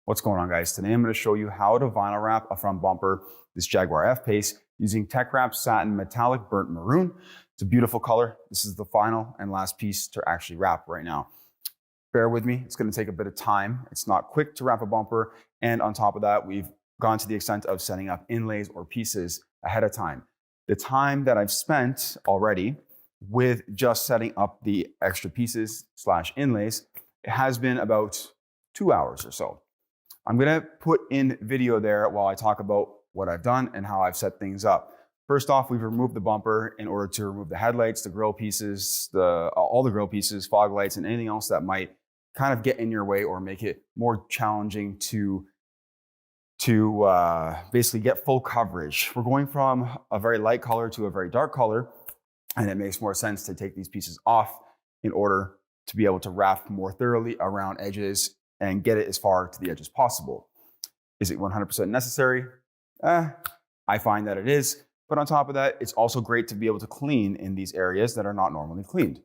What's going on, guys? Today I'm going to show you how to vinyl wrap a front bumper, this Jaguar F-Pace, using TeckWrap Satin Metallic Burnt Maroon. It's a beautiful color. This is the final and last piece to actually wrap right now. Bear with me, it's going to take a bit of time. It's not quick to wrap a bumper, and on top of that, we've gone to the extent of setting up inlays or pieces ahead of time. The time that I've spent already with just setting up the extra pieces / inlays, it has been about 2 hours or so. I'm gonna put in video there while I talk about what I've done and how I've set things up. First off, we've removed the bumper in order to remove the headlights, the grill pieces, all the grill pieces, fog lights, and anything else that might kind of get in your way or make it more challenging to basically get full coverage. We're going from a very light color to a very dark color, and it makes more sense to take these pieces off in order to be able to wrap more thoroughly around edges and get it as far to the edge as possible. Is it 100% necessary? I find that it is. But on top of that, it's also great to be able to clean in these areas that are not normally cleaned.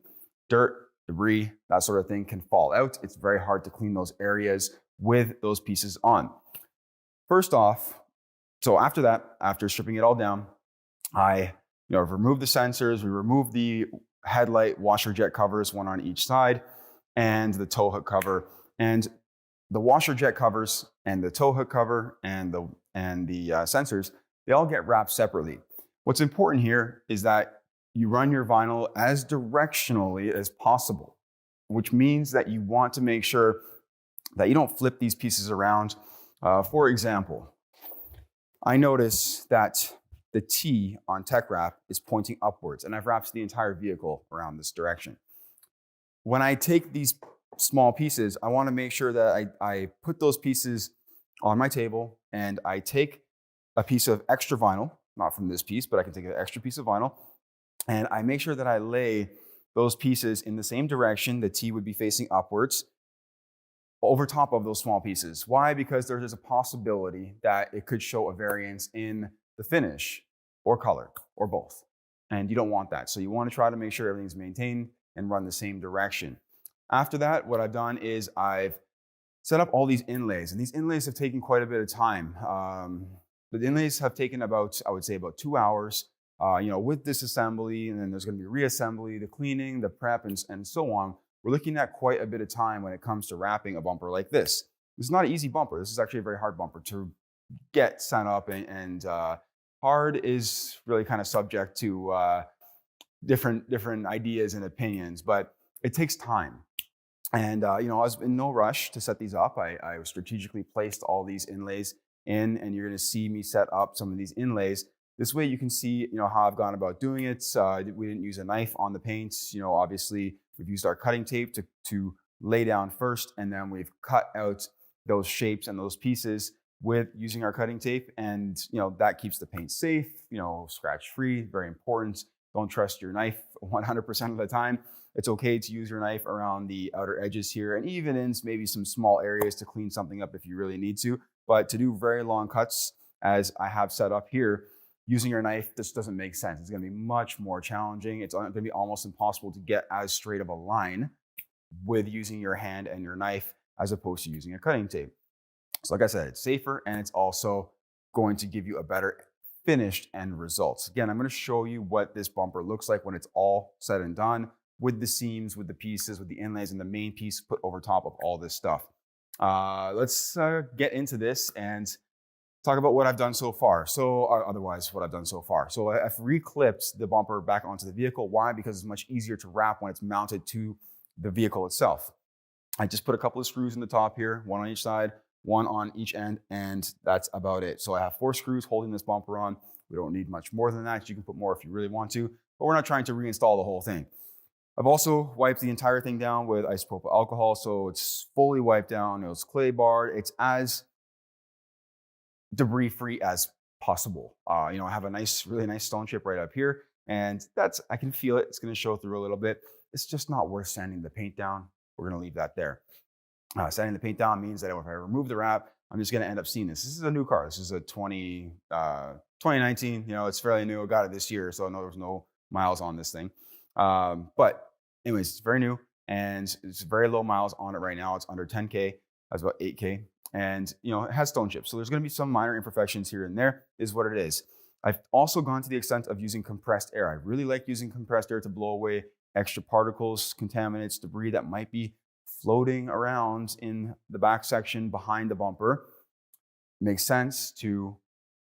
Dirt, debris, that sort of thing can fall out. It's very hard to clean those areas with those pieces on. First off, so after that, after stripping it all down, I've removed the sensors, we removed the headlight washer jet covers, one on each side, and the tow hook cover. And the washer jet covers and the tow hook cover and the sensors, they all get wrapped separately. What's important here is that you run your vinyl as directionally as possible, which means that you want to make sure that you don't flip these pieces around. For example, I notice that the T on TeckWrap is pointing upwards, and I've wrapped the entire vehicle around this direction. When I take these small pieces, I want to make sure that I put those pieces on my table, and I take a piece of extra vinyl, not from this piece, but I can take an extra piece of vinyl, and I make sure that I lay those pieces in the same direction. The T would be facing upwards over top of those small pieces. Why? Because there's a possibility that it could show a variance in the finish or color or both, and you don't want that. So you want to try to make sure everything's maintained and run the same direction. After that, what I've done is I've set up all these inlays, and these inlays have taken quite a bit of time. The inlays have taken about, I would say, about 2 hours, with disassembly, and then there's going to be reassembly, the cleaning, the prep, and so on. We're looking at quite a bit of time when it comes to wrapping a bumper like this. This is not an easy bumper. This is actually a very hard bumper to get set up, and hard is really kind of subject to different ideas and opinions, but it takes time. And I was in no rush to set these up. I strategically placed all these inlays in, and you're going to see me set up some of these inlays. This way you can see how I've gone about doing it. We didn't use a knife on the paints. Obviously we've used our cutting tape to lay down first, and then we've cut out those shapes and those pieces with using our cutting tape, and that keeps the paint safe, scratch free. Very important. Don't trust your knife 100% of the time. It's okay to use your knife around the outer edges here, and even in maybe some small areas to clean something up if you really need to. But to do very long cuts, as I have set up here, using your knife just doesn't make sense. It's going to be much more challenging. It's going to be almost impossible to get as straight of a line with using your hand and your knife as opposed to using a cutting tape. So like I said, it's safer, and it's also going to give you a better finished end results. Again, I'm going to show you what this bumper looks like when it's all said and done, with the seams, with the pieces, with the inlays, and the main piece put over top of all this stuff. Let's get into this and talk about what I've done so far. Otherwise, what I've done so far. So I've reclipped the bumper back onto the vehicle. Why? Because it's much easier to wrap when it's mounted to the vehicle itself. I just put a couple of screws in the top here, one on each side, one on each end, and that's about it. So I have 4 screws holding this bumper on. We don't need much more than that. You can put more if you really want to, but we're not trying to reinstall the whole thing. I've also wiped the entire thing down with isopropyl alcohol, so it's fully wiped down. It's clay barred. It's as debris-free as possible. I have a really nice stone chip right up here, and I can feel it. It's going to show through a little bit. It's just not worth sanding the paint down. We're going to leave that there. Sanding the paint down means that if I remove the wrap, I'm just going to end up seeing this. This is a new car. This is a 2019. It's fairly new. I got it this year, so I know there's no miles on this thing. But anyways, it's very new, and it's very low miles on it right now. It's under 10K. That's about 8K. And it has stone chips. So there's going to be some minor imperfections here and there, is what it is. I've also gone to the extent of using compressed air. I really like using compressed air to blow away extra particles, contaminants, debris that might be floating around in the back section behind the bumper. It makes sense to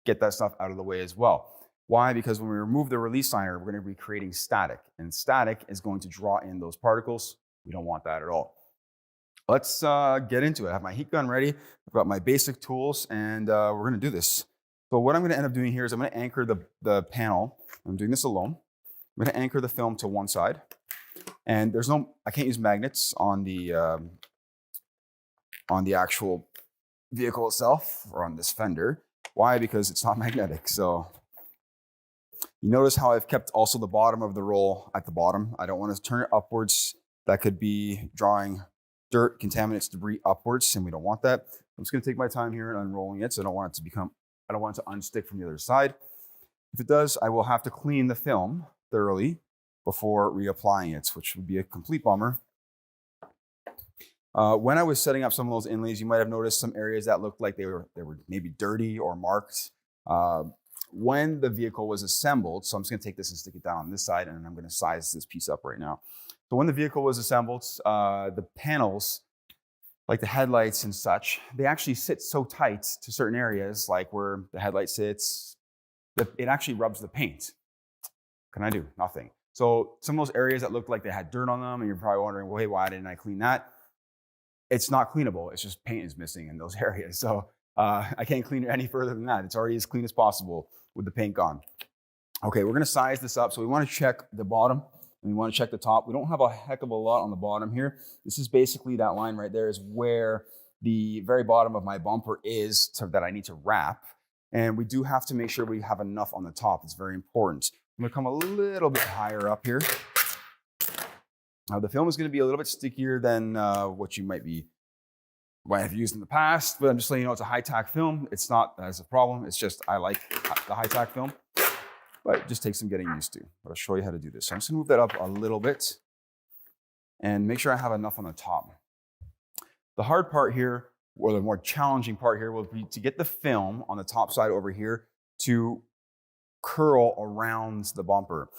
get that stuff out of the way as well. Why? Because when we remove the release liner, we're going to be creating static, and static is going to draw in those particles. We don't want that at all. Let's get into it. I have my heat gun ready. I've got my basic tools, and we're going to do this. So what I'm going to end up doing here is I'm going to anchor the panel. I'm doing this alone. I'm going to anchor the film to one side. And I can't use magnets on the actual vehicle itself or on this fender. Why? Because it's not magnetic. So you notice how I've kept also the bottom of the roll at the bottom. I don't want to turn it upwards. That could be drawing dirt, contaminants, debris upwards, and we don't want that. I'm just going to take my time here and unrolling it, so I don't want it to unstick from the other side. If it does, I will have to clean the film thoroughly before reapplying it, which would be a complete bummer. When I was setting up some of those inlays, you might have noticed some areas that looked like they were maybe dirty or marked. When the vehicle was assembled, so I'm just going to take this and stick it down on this side, and I'm going to size this piece up right now. So when the vehicle was assembled, the panels, like the headlights and such, they actually sit so tight to certain areas, like where the headlight sits, that it actually rubs the paint. What can I do? Nothing. So some of those areas that looked like they had dirt on them, and you're probably wondering, well, hey, why didn't I clean that? It's not cleanable. It's just paint is missing in those areas. So I can't clean it any further than that. It's already as clean as possible with the paint gone. Okay, we're going to size this up. So we want to check the bottom and we want to check the top. We don't have a heck of a lot on the bottom here. This is basically that line right there is where the very bottom of my bumper is that I need to wrap. And we do have to make sure we have enough on the top. It's very important. I'm going to come a little bit higher up here. Now the film is going to be a little bit stickier than what you might have used in the past, but I'm just letting you know it's a high-tack film. It's not as a problem. It's just I like the high-tack film, but it just takes some getting used to. But I'll show you how to do this. So I'm just going to move that up a little bit and make sure I have enough on the top. The hard part here, or the more challenging part here, will be to get the film on the top side over here to curl around the bumper.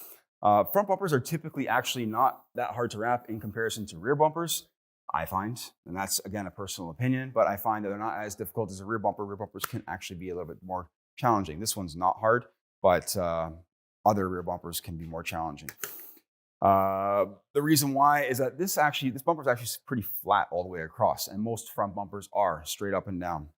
Front bumpers are typically actually not that hard to wrap in comparison to rear bumpers, I find. And that's, again, a personal opinion, but I find that they're not as difficult as a rear bumper. Rear bumpers can actually be a little bit more challenging. This one's not hard, but other rear bumpers can be more challenging. The reason why is that this bumper is actually pretty flat all the way across, and most front bumpers are straight up and down.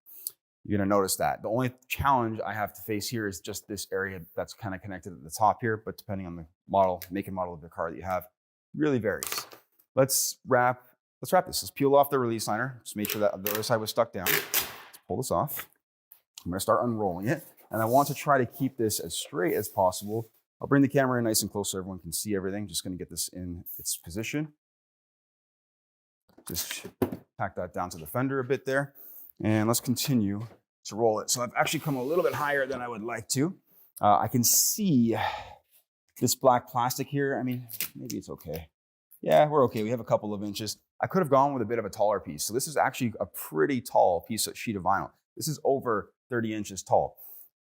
You're going to notice that. The only challenge I have to face here is just this area that's kind of connected at the top here, but depending on the model, make and model of the car that you have, really varies. Let's wrap this. Let's peel off the release liner. Just make sure that the other side was stuck down. Let's pull this off. I'm going to start unrolling it, and I want to try to keep this as straight as possible. I'll bring the camera in nice and close so everyone can see everything. Just going to get this in its position. Just tack that down to the fender a bit there. And let's continue to roll it. So I've actually come a little bit higher than I would like to. I can see this black plastic here. I mean, maybe it's okay. Yeah, we're okay. We have a couple of inches. I could have gone with a bit of a taller piece. So this is actually a pretty tall sheet of vinyl. This is over 30 inches tall.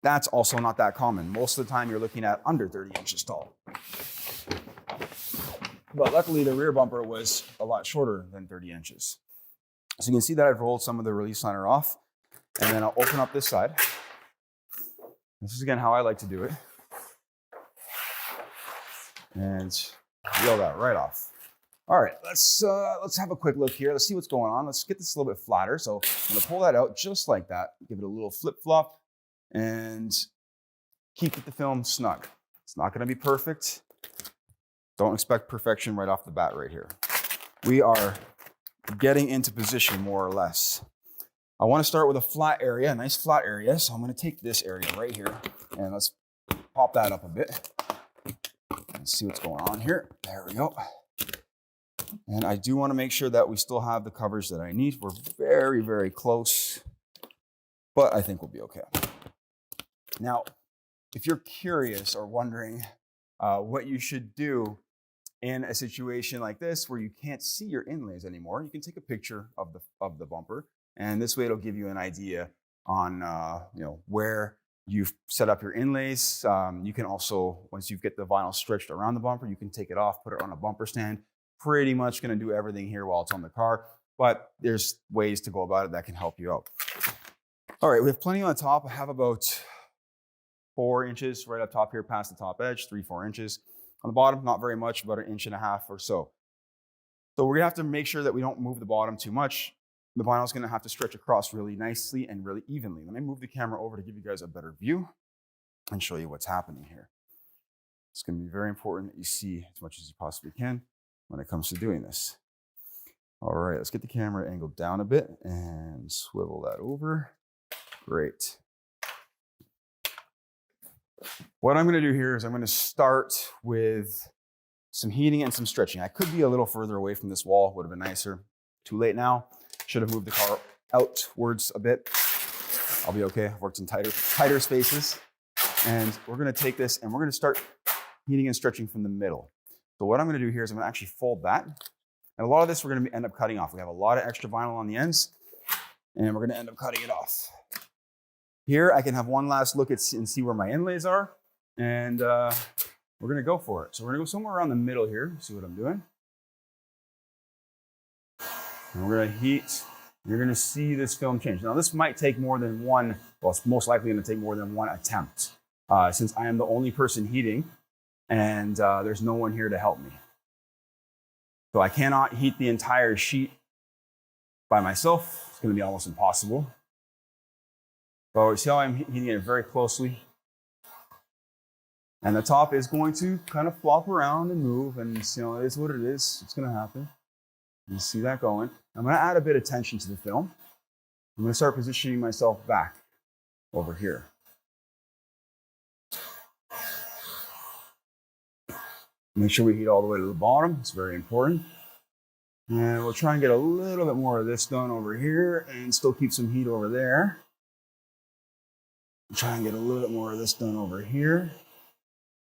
That's also not that common. Most of the time you're looking at under 30 inches tall. But luckily the rear bumper was a lot shorter than 30 inches. So you can see that I've rolled some of the release liner off, and then I'll open up this side. This is again how I like to do it. And peel that right off. All right, let's have a quick look here. Let's see what's going on. Let's get this a little bit flatter. So I'm gonna pull that out just like that, give it a little flip flop, and keep the film snug. It's not gonna be perfect. Don't expect perfection right off the bat right here. We are getting into position more or less. I want to start with a flat area, a nice flat area. So I'm going to take this area right here and let's pop that up a bit and see what's going on here. There we go. And I do want to make sure that we still have the coverage that I need. We're very, very close, but I think we'll be okay. Now, if you're curious or wondering what you should do in a situation like this where you can't see your inlays anymore, you can take a picture of the bumper And this way it'll give you an idea on where you've set up your inlays. You can also, once you get the vinyl stretched around the bumper, you can take it off, put it on a bumper stand. Pretty much going to do everything here while it's on the car, but there's ways to go about it that can help you out. All right, we have plenty on the top. I have about 4 inches right up top here past the top edge, 3-4 inches. On the bottom, not very much, about 1.5 inches or so. So we're gonna have to make sure that we don't move the bottom too much. The vinyl is gonna have to stretch across really nicely and really evenly. Let me move the camera over to give you guys a better view and show you what's happening here. It's gonna be very important that you see as much as you possibly can when it comes to doing this. All right, let's get the camera angled down a bit and swivel that over. Great. What I'm gonna do here is I'm gonna start with some heating and some stretching. I could be a little further away from this wall, would have been nicer. Too late now. Should have moved the car outwards a bit. I'll be okay. I've worked in tighter spaces. And we're gonna take this and we're gonna start heating and stretching from the middle. So what I'm gonna do here is I'm gonna actually fold that. And a lot of this we're gonna end up cutting off. We have a lot of extra vinyl on the ends and we're gonna end up cutting it off. Here I can have one last look at and see where my inlays are. And we're gonna go for it. So we're gonna go somewhere around the middle here, see what I'm doing. And we're gonna heat. You're gonna see this film change. Now this might take more than one, well, it's most likely gonna take more than one attempt since I am the only person heating and there's no one here to help me. So I cannot heat the entire sheet by myself. It's gonna be almost impossible. So see how I'm heating it very closely. And the top is going to kind of flop around and move, and it is what it is. It's going to happen. You see that going. I'm going to add a bit of tension to the film. I'm going to start positioning myself back over here. Make sure we heat all the way to the bottom. It's very important. And we'll try and get a little bit more of this done over here and still keep some heat over there. Try and get a little bit more of this done over here.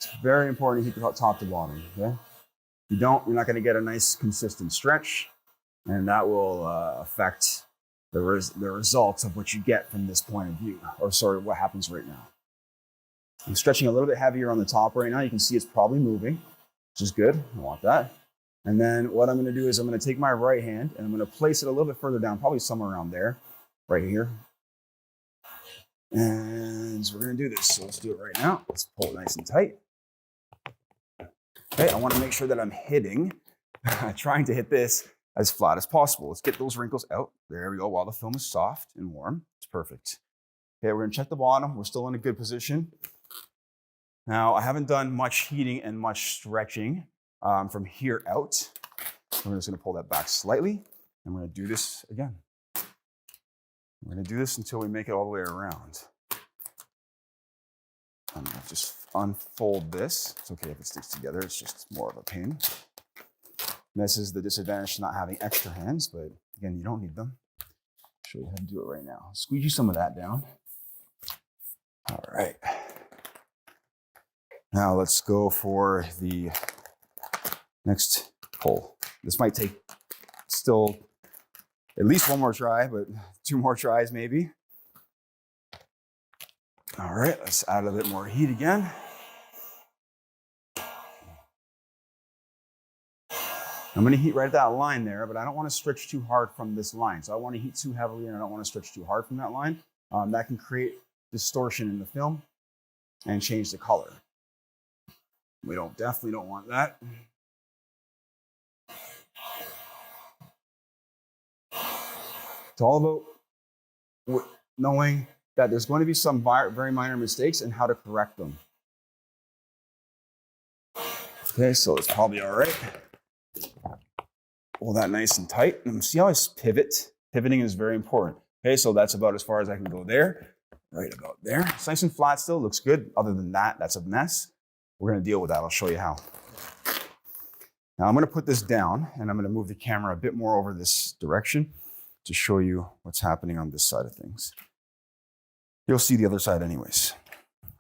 It's very important to heat the top to bottom, okay? If you don't, you're not gonna get a nice consistent stretch, and that will affect the results of what you get from this point of view, or sorry, what happens right now. I'm stretching a little bit heavier on the top right now. You can see it's probably moving, which is good, I want that. And then what I'm gonna do is I'm gonna take my right hand and I'm gonna place it a little bit further down, probably somewhere around there, right here. And so we're gonna do this, so let's do it right now. Let's pull it nice and tight. Okay, I wanna make sure that I'm hitting, trying to hit this as flat as possible. Let's get those wrinkles out. There we go, while the film is soft and warm. It's perfect. Okay, we're gonna check the bottom. We're still in a good position. Now, I haven't done much heating and much stretching from here out. We're just gonna pull that back slightly, and we're gonna do this again. We're gonna do this until we make it all the way around. I'm gonna just unfold this. It's okay if it sticks together, it's just more of a pain. And this is the disadvantage to not having extra hands, but again, you don't need them. I'll show you how to do it right now. Squeegee some of that down. All right. Now let's go for the next pull. This might take still at least one more try, but 2 more tries maybe. All right, let's add a bit more heat again. I'm gonna heat right at that line there, but I don't wanna stretch too hard from this line. So I wanna heat too heavily and I don't wanna stretch too hard from that line. That can create distortion in the film and change the color. We definitely don't want that. It's all about knowing that there's going to be some very minor mistakes and how to correct them. Okay, so it's probably all right. Pull that nice and tight. And see how I pivot? Pivoting is very important. Okay, so that's about as far as I can go there. Right about there. It's nice and flat still, looks good. Other than that, that's a mess. We're gonna deal with that, I'll show you how. Now I'm gonna put this down and I'm gonna move the camera a bit more over this direction to show you what's happening on this side of things. You'll see the other side anyways.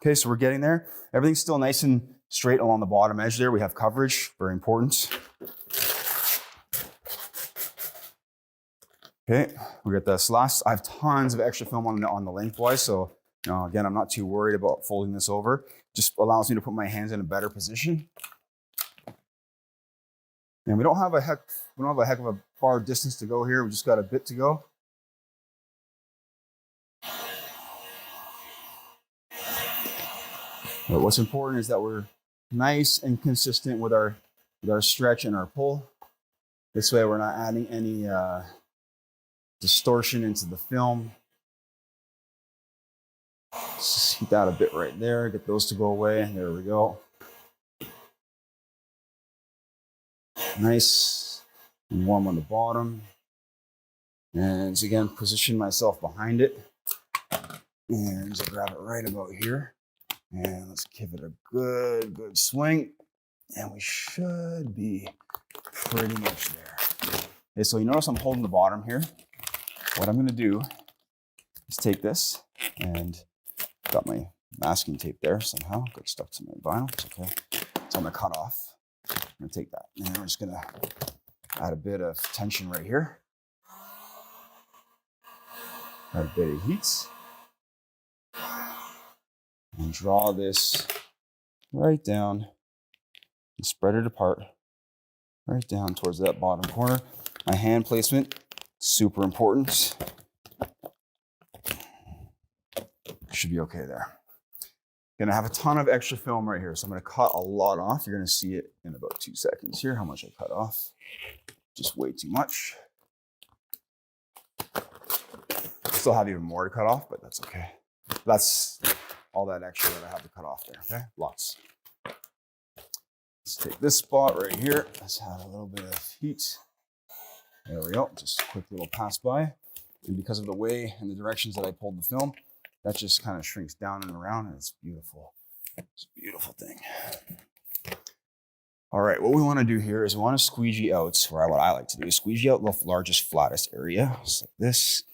Okay, so we're getting there. Everything's still nice and straight along the bottom edge there. We have coverage, very important. Okay, we got this last. I have tons of extra film on the lengthwise, so again, I'm not too worried about folding this over. Just allows me to put my hands in a better position. And we don't have a heck of a far distance to go here. We just got a bit to go. But what's important is that we're nice and consistent with our stretch and our pull. This way we're not adding any distortion into the film. Just heat that a bit right there, get those to go away. There we go. Nice and warm on the bottom. And so again, position myself behind it. And just grab it right about here. And let's give it a good swing. And we should be pretty much there. Okay, so you notice I'm holding the bottom here. What I'm gonna do is take this and got my masking tape there somehow. Got stuck to my vinyl, it's okay. So I'm gonna cut off. I'm gonna take that, and we're just gonna add a bit of tension right here. Add a bit of heat. And draw this right down and spread it apart, right down towards that bottom corner. My hand placement, super important. Should be okay there. Gonna have a ton of extra film right here, so I'm gonna cut a lot off. You're gonna see it in about 2 seconds here, how much I cut off. Just way too much. Still have even more to cut off, but that's okay. That's all that extra that I have to cut off there, okay? Lots. Let's take this spot right here. Let's add a little bit of heat. There we go, just a quick little pass by. And because of the way and the directions that I pulled the film, that just kind of shrinks down and around, and it's beautiful. It's a beautiful thing. All right, what we want to do here is we want to squeegee out, or what I like to do is squeegee out the largest, flattest area, just like this.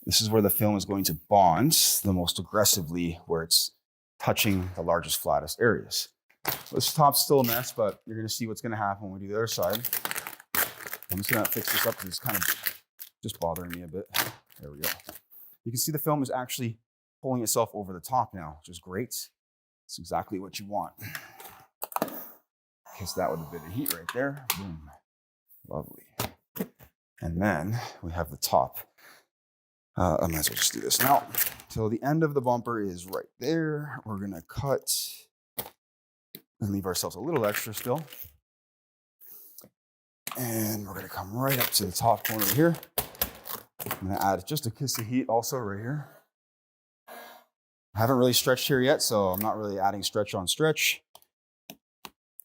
This is where the film is going to bond the most aggressively, where it's touching the largest, flattest areas. This top's still a mess, but you're going to see what's going to happen when we do the other side. I'm just going to fix this up because it's kind of just bothering me a bit. There we go. You can see the film is actually pulling itself over the top now, which is great. It's exactly what you want. Kiss that with a bit of heat right there. Boom. Lovely. And then we have the top. I might as well just do this now. So the end of the bumper is right there. We're gonna cut and leave ourselves a little extra still. And we're gonna come right up to the top corner here. I'm gonna add just a kiss of heat also right here. I haven't really stretched here yet, so I'm not really adding stretch on stretch.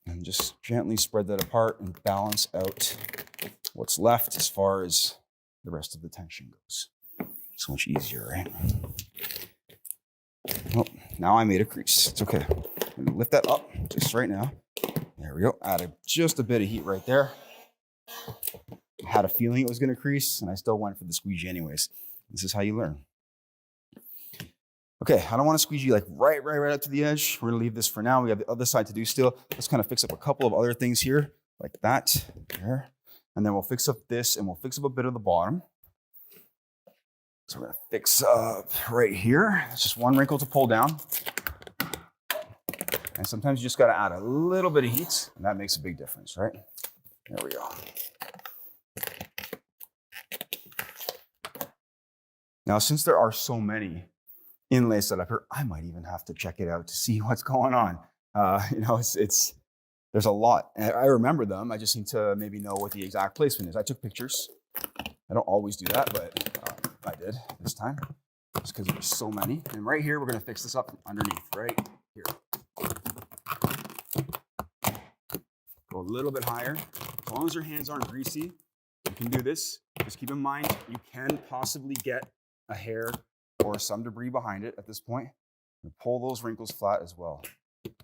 And just gently spread that apart and balance out what's left as far as the rest of the tension goes. So much easier, right? Oh, now I made a crease. It's okay. I'm gonna lift that up just right now. There we go. Added just a bit of heat right there. I had a feeling it was gonna crease, and I still went for the squeegee anyways. This is how you learn. Okay, I don't want to squeegee like right up to the edge. We're gonna leave this for now. We have the other side to do still. Let's kind of fix up a couple of other things here, like that, there. And then we'll fix up this, and we'll fix up a bit of the bottom. So we're gonna fix up right here. It's just one wrinkle to pull down. And sometimes you just gotta add a little bit of heat, and that makes a big difference, right? There we go. Now, since there are so many inlays set up here, I might even have to check it out to see what's going on. There's a lot. And I remember them. I just need to maybe know what the exact placement is. I took pictures. I don't always do that, but I did this time, just because there's so many. And right here, we're gonna fix this up from underneath, right here. Go a little bit higher. As long as your hands aren't greasy, you can do this. Just keep in mind, you can possibly get a hair or some debris behind it at this point. And pull those wrinkles flat as well.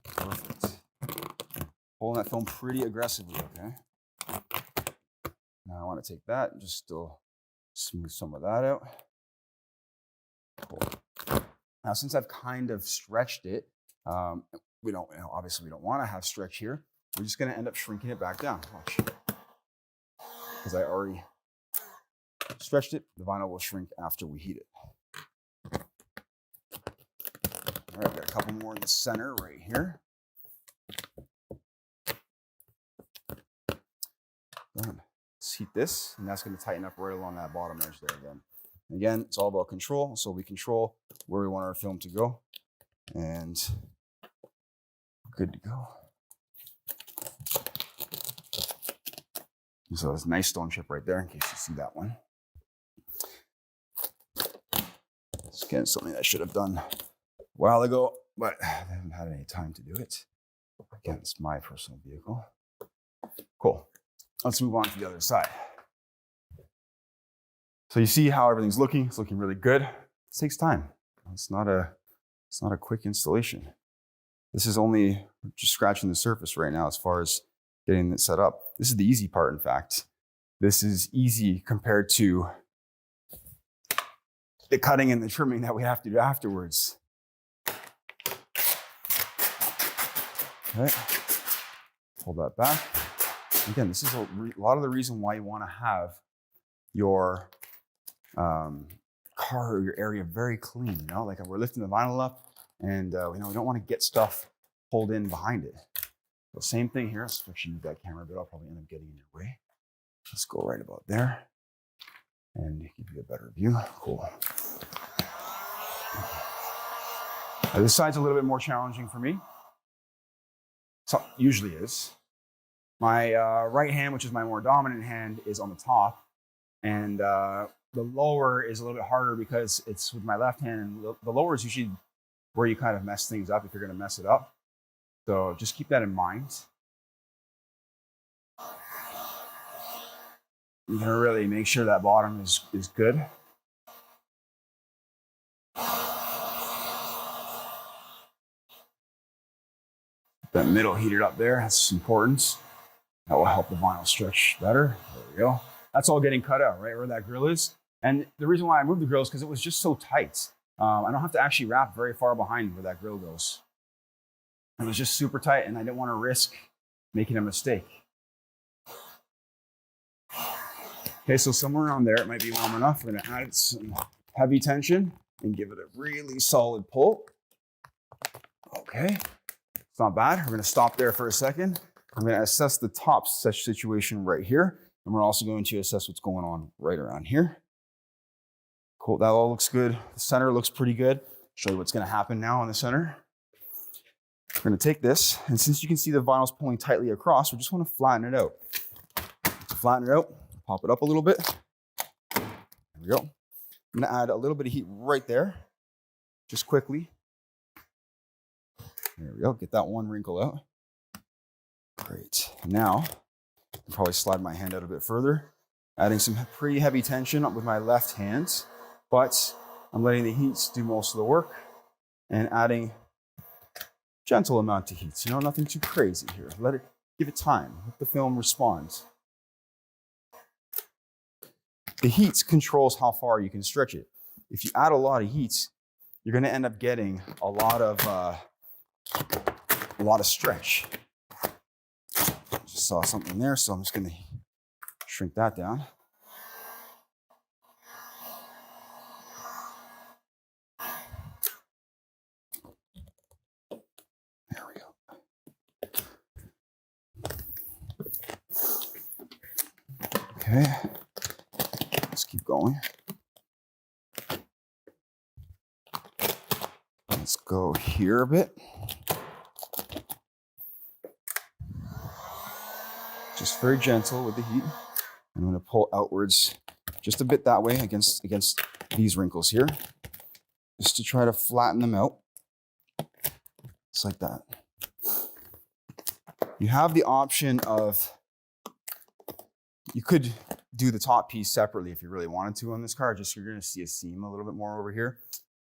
Perfect. Pulling that film pretty aggressively, okay? Now I want to take that and just still smooth some of that out. Cool. Now, since I've kind of stretched it, obviously we don't want to have stretch here. We're just going to end up shrinking it back down. Watch. because I already stretched it. The vinyl will shrink after we heat it. All right, got a couple more in the center right here. Done. Let's heat this, and that's going to tighten up right along that bottom edge there again. Again, it's all about control, so we control where we want our film to go, and good to go. So there's a nice stone chip right there in case you see that one. It's again something I should have done a while ago, but I haven't had any time to do it. Again, it's my personal vehicle. Cool. Let's move on to the other side. So you see how everything's looking. It's looking really good. It takes time. It's not a quick installation. This is only just scratching the surface right now as far as getting it set up. This is the easy part, in fact. This is easy compared to the cutting and the trimming that we have to do afterwards. Okay, hold that back. Again, this is a lot of the reason why you want to have your car or your area very clean. You know, like we're lifting the vinyl up, and we don't want to get stuff pulled in behind it. So same thing here. Let's actually move that camera a bit. I'll probably end up getting in your way. Let's go right about there and give you a better view. Cool. Now, this side's a little bit more challenging for me. So usually is. My right hand, which is my more dominant hand, is on the top, and the lower is a little bit harder because it's with my left hand, and the lower is usually where you kind of mess things up if you're going to mess it up. So just keep that in mind. You're going to really make sure that bottom is good. That middle heated up there, that's important. That will help the vinyl stretch better. There we go. That's all getting cut out, right where that grill is. And the reason why I moved the grill is because it was just so tight. I don't have to actually wrap very far behind where that grill goes. It was just super tight, and I didn't want to risk making a mistake. Okay, so somewhere around there, it might be warm enough. We're gonna add some heavy tension and give it a really solid pull. Okay, it's not bad. We're gonna stop there for a second. I'm gonna assess the top such situation right here. And we're also going to assess what's going on right around here. Cool, that all looks good. The center looks pretty good. Show you what's gonna happen now in the center. We're gonna take this, and since you can see the vinyl's pulling tightly across, we just wanna flatten it out. To flatten it out, pop it up a little bit. There we go. I'm gonna add a little bit of heat right there, just quickly. There we go, get that one wrinkle out. Great, now, I'll probably slide my hand out a bit further, adding some pretty heavy tension with my left hand, but I'm letting the heat do most of the work and adding gentle amount of heat, nothing too crazy here. Give it time, let the film respond. The heat controls how far you can stretch it. If you add a lot of heat, you're gonna end up getting a lot of stretch. Just saw something there, so I'm just gonna shrink that down. There we go. Okay, let's keep going. Let's go here a bit. Just very gentle with the heat. I'm going to pull outwards just a bit that way against these wrinkles here, just to try to flatten them out. Just like that. You have the option of, you could do the top piece separately if you really wanted to on this car. Just you're going to see a seam a little bit more over here.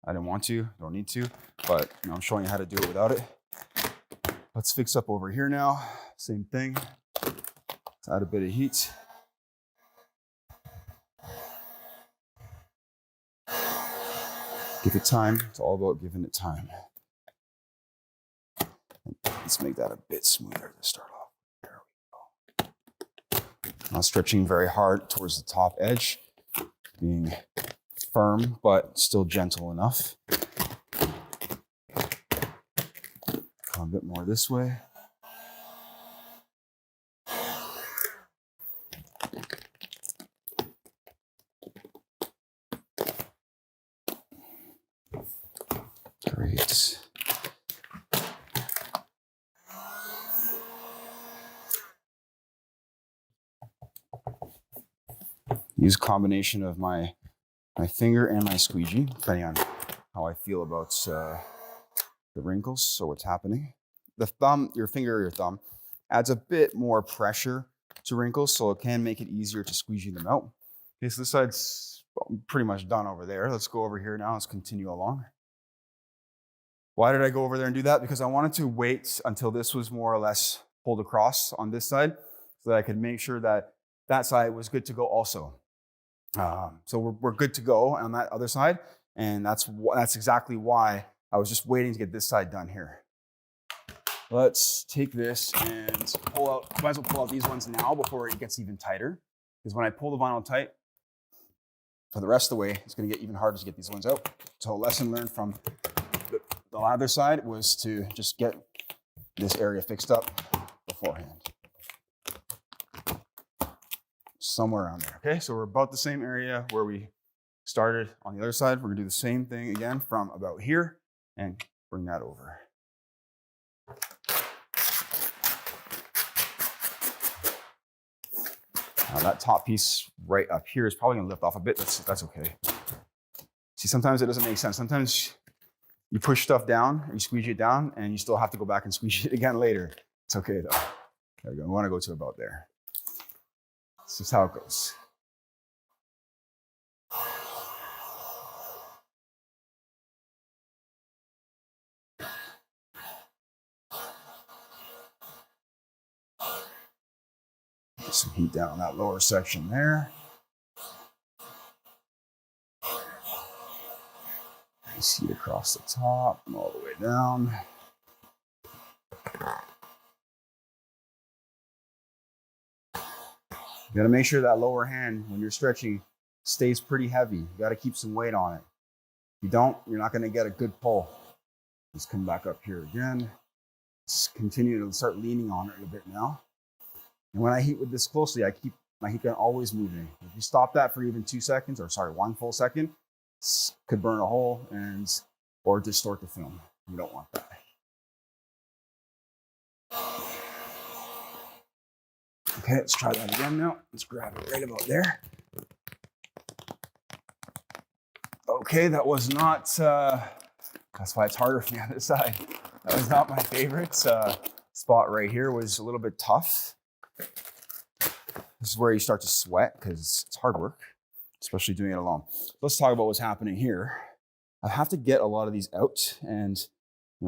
I didn't want to, don't need to, but I'm showing you how to do it without it. Let's fix up over here now. Same thing. Let's add a bit of heat. Give it time. It's all about giving it time. Let's make that a bit smoother to start off. There we go. Not stretching very hard towards the top edge, being firm, but still gentle enough. Come a bit more this way. Great. Use a combination of my finger and my squeegee, depending on how I feel about the wrinkles or what's happening. The thumb, your finger or your thumb, adds a bit more pressure to wrinkles, so it can make it easier to squeegee them out. Okay, so this side's pretty much done over there. Let's go over here now. Let's continue along. Why did I go over there and do that? Because I wanted to wait until this was more or less pulled across on this side so that I could make sure that that side was good to go also. So we're good to go on that other side, and that's exactly why I was just waiting to get this side done here. Let's take this and pull out, might as well pull out these ones now before it gets even tighter, because when I pull the vinyl tight, for the rest of the way, it's going to get even harder to get these ones out. So a lesson learned from the other side was to just get this area fixed up beforehand. Somewhere around there. Okay, so we're about the same area where we started on the other side. We're gonna do the same thing again from about here and bring that over. Now that top piece right up here is probably gonna lift off a bit. That's okay. See, sometimes it doesn't make sense. Sometimes you push stuff down, or you squeegee it down, and you still have to go back and squeegee it again later. It's okay though. There we go. We wanna go to about there. This is how it goes. Get some heat down on that lower section there. Nice heat across the top and all the way down. You gotta make sure that lower hand, when you're stretching, stays pretty heavy. You gotta keep some weight on it. If you don't, you're not gonna get a good pull. Let's come back up here again. Let's continue to start leaning on it a bit now. And when I heat with this closely, I keep my heat gun always moving. If you stop that for even 2 seconds, or sorry, 1 full second, this could burn a hole or distort the film. You don't want that. Okay, let's try that again now. Let's grab it right about there. Okay, that was not, that's why it's harder for me on this side. That was not my favorite. Spot right here was a little bit tough. This is where you start to sweat because it's hard work, especially doing it alone. Let's talk about what's happening here. I have to get a lot of these out, and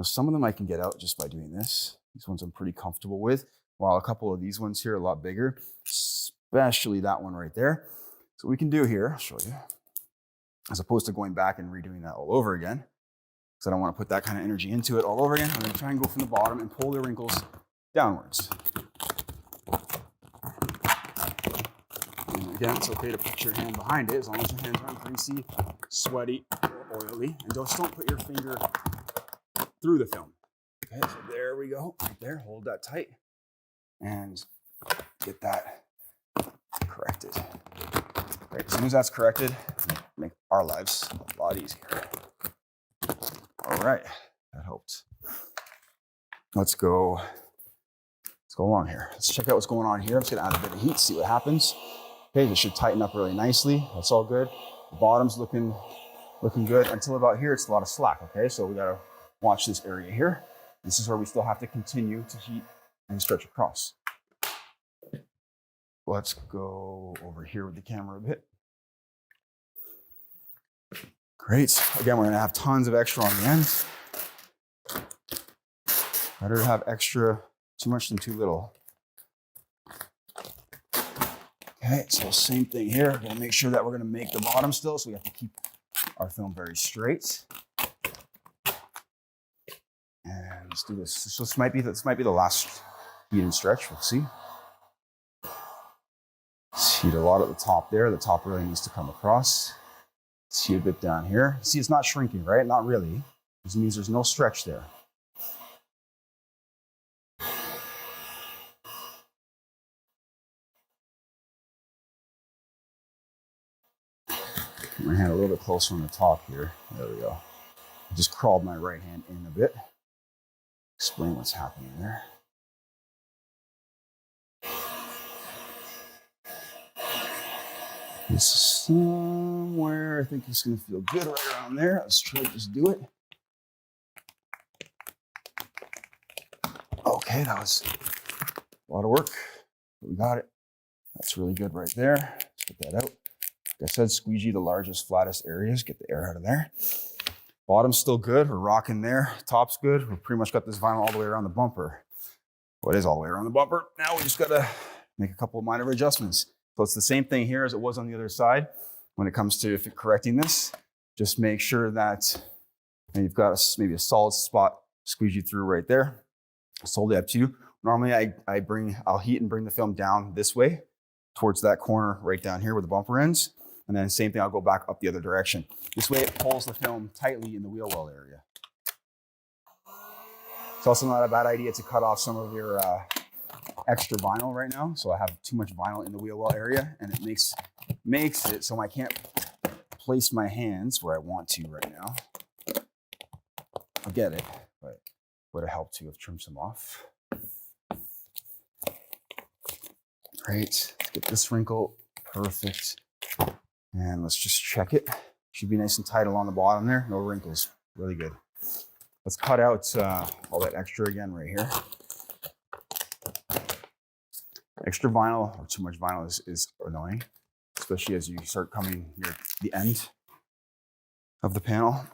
some of them I can get out just by doing this. These ones I'm pretty comfortable with, while a couple of these ones here are a lot bigger, especially that one right there. So what we can do here, I'll show you, as opposed to going back and redoing that all over again, because I don't want to put that kind of energy into it all over again. I'm going to try and go from the bottom and pull the wrinkles downwards. And again, it's okay to put your hand behind it as long as your hands aren't greasy, sweaty, or oily. And just don't put your finger through the film. Okay, so there we go, right there. Hold that tight and get that corrected. Right, as soon as that's corrected, make our lives a lot easier. All right, that helped. Let's go along here. Let's check out what's going on here. I'm just gonna add a bit of heat, see what happens. Okay, this should tighten up really nicely. That's all good. The bottom's looking good. Until about here, it's a lot of slack, okay? So we gotta watch this area here. This is where we still have to continue to heat and stretch across. Let's go over here with the camera a bit. Great. Again, we're gonna have tons of extra on the ends. Better to have extra, too much than too little. Okay, so same thing here. We're gonna make sure that we're gonna make the bottom still, so we have to keep our film very straight. And let's do this. So this might be the last heat and stretch. Let's see. Heat a lot at the top there. The top really needs to come across. Let's heat a bit down here. See, it's not shrinking, right? Not really. This means there's no stretch there. Put my hand a little bit closer on the top here. There we go. I just crawled my right hand in a bit. Explain what's happening there. This is somewhere, I think it's gonna feel good right around there. Let's try to just do it. Okay, that was a lot of work, but we got it. That's really good right there. Let's get that out. Like I said, squeegee the largest, flattest areas, get the air out of there. Bottom's still good, we're rocking there. Top's good, we've pretty much got this vinyl all the way around the bumper. Well, it is all the way around the bumper. Now we just gotta make a couple of minor adjustments. So it's the same thing here as it was on the other side. When it comes to correcting this, just make sure that you've got maybe a solid spot squeegee through right there. It's totally up to you. Normally I'll heat and bring the film down this way towards that corner right down here where the bumper ends. And then same thing, I'll go back up the other direction. This way it pulls the film tightly in the wheel well area. It's also not a bad idea to cut off some of your extra vinyl right now. So I have too much vinyl in the wheel well area, and it makes it so I can't place my hands where I want to right now. I get it, but would have helped to have trimmed some off. Great, let's get this wrinkle perfect. And let's just check it. Should be nice and tight along the bottom there, no wrinkles, really good. Let's cut out all that extra again right here. Extra vinyl or too much vinyl is annoying, especially as you start coming near the end of the panel.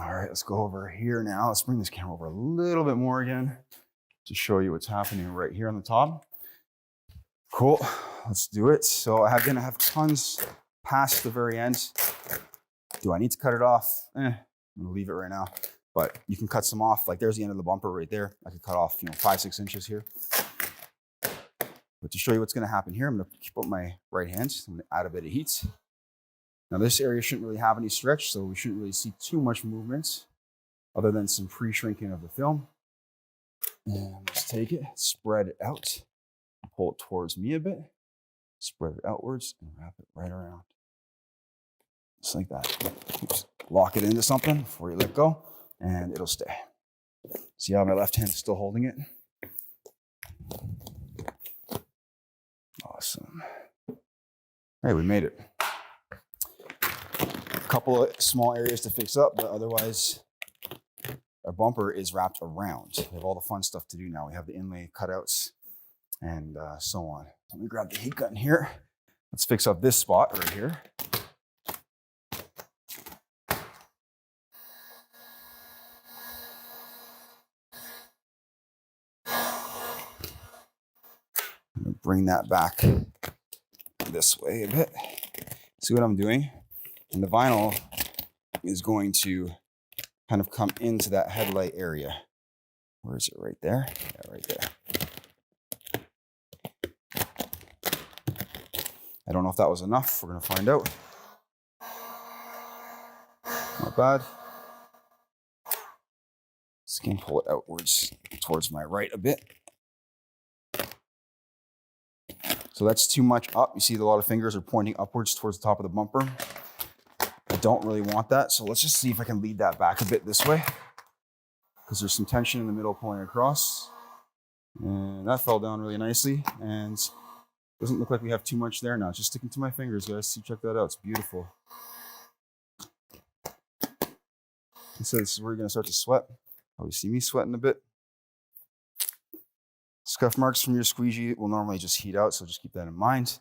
All right, let's go over here now. Let's bring this camera over a little bit more again to show you what's happening right here on the top. Cool, let's do it. So I'm gonna have tons past the very end. Do I need to cut it off? I'm gonna leave it right now, but you can cut some off. Like there's the end of the bumper right there. I could cut off, 5-6 inches here. But to show you what's gonna happen here, I'm gonna keep up my right hand. I'm gonna add a bit of heat. Now this area shouldn't really have any stretch, so we shouldn't really see too much movement other than some pre-shrinking of the film. And let's take it, spread it out, pull it towards me a bit, spread it outwards, and wrap it right around. Just like that. Just lock it into something before you let go, and it'll stay. See how my left hand is still holding it? Awesome. All right, we made it. A couple of small areas to fix up, but otherwise our bumper is wrapped around. We have all the fun stuff to do now. We have the inlay cutouts and so on. Let me grab the heat gun here. Let's fix up this spot right here. I'm gonna bring that back this way a bit. See what I'm doing? And the vinyl is going to kind of come into that headlight area. Where is it? Right there? Yeah, right there. I don't know if that was enough. We're gonna find out. Not bad. Just can pull it outwards towards my right a bit. So that's too much up. You see a lot of fingers are pointing upwards towards the top of the bumper. I don't really want that. So let's just see if I can lead that back a bit this way, because there's some tension in the middle pulling across. And that fell down really nicely. And doesn't look like we have too much there now. It's just sticking to my fingers, guys. See, check that out. It's beautiful. So this is where you're gonna start to sweat. Oh, you see me sweating a bit. Scuff marks from your squeegee will normally just heat out, so just keep that in mind.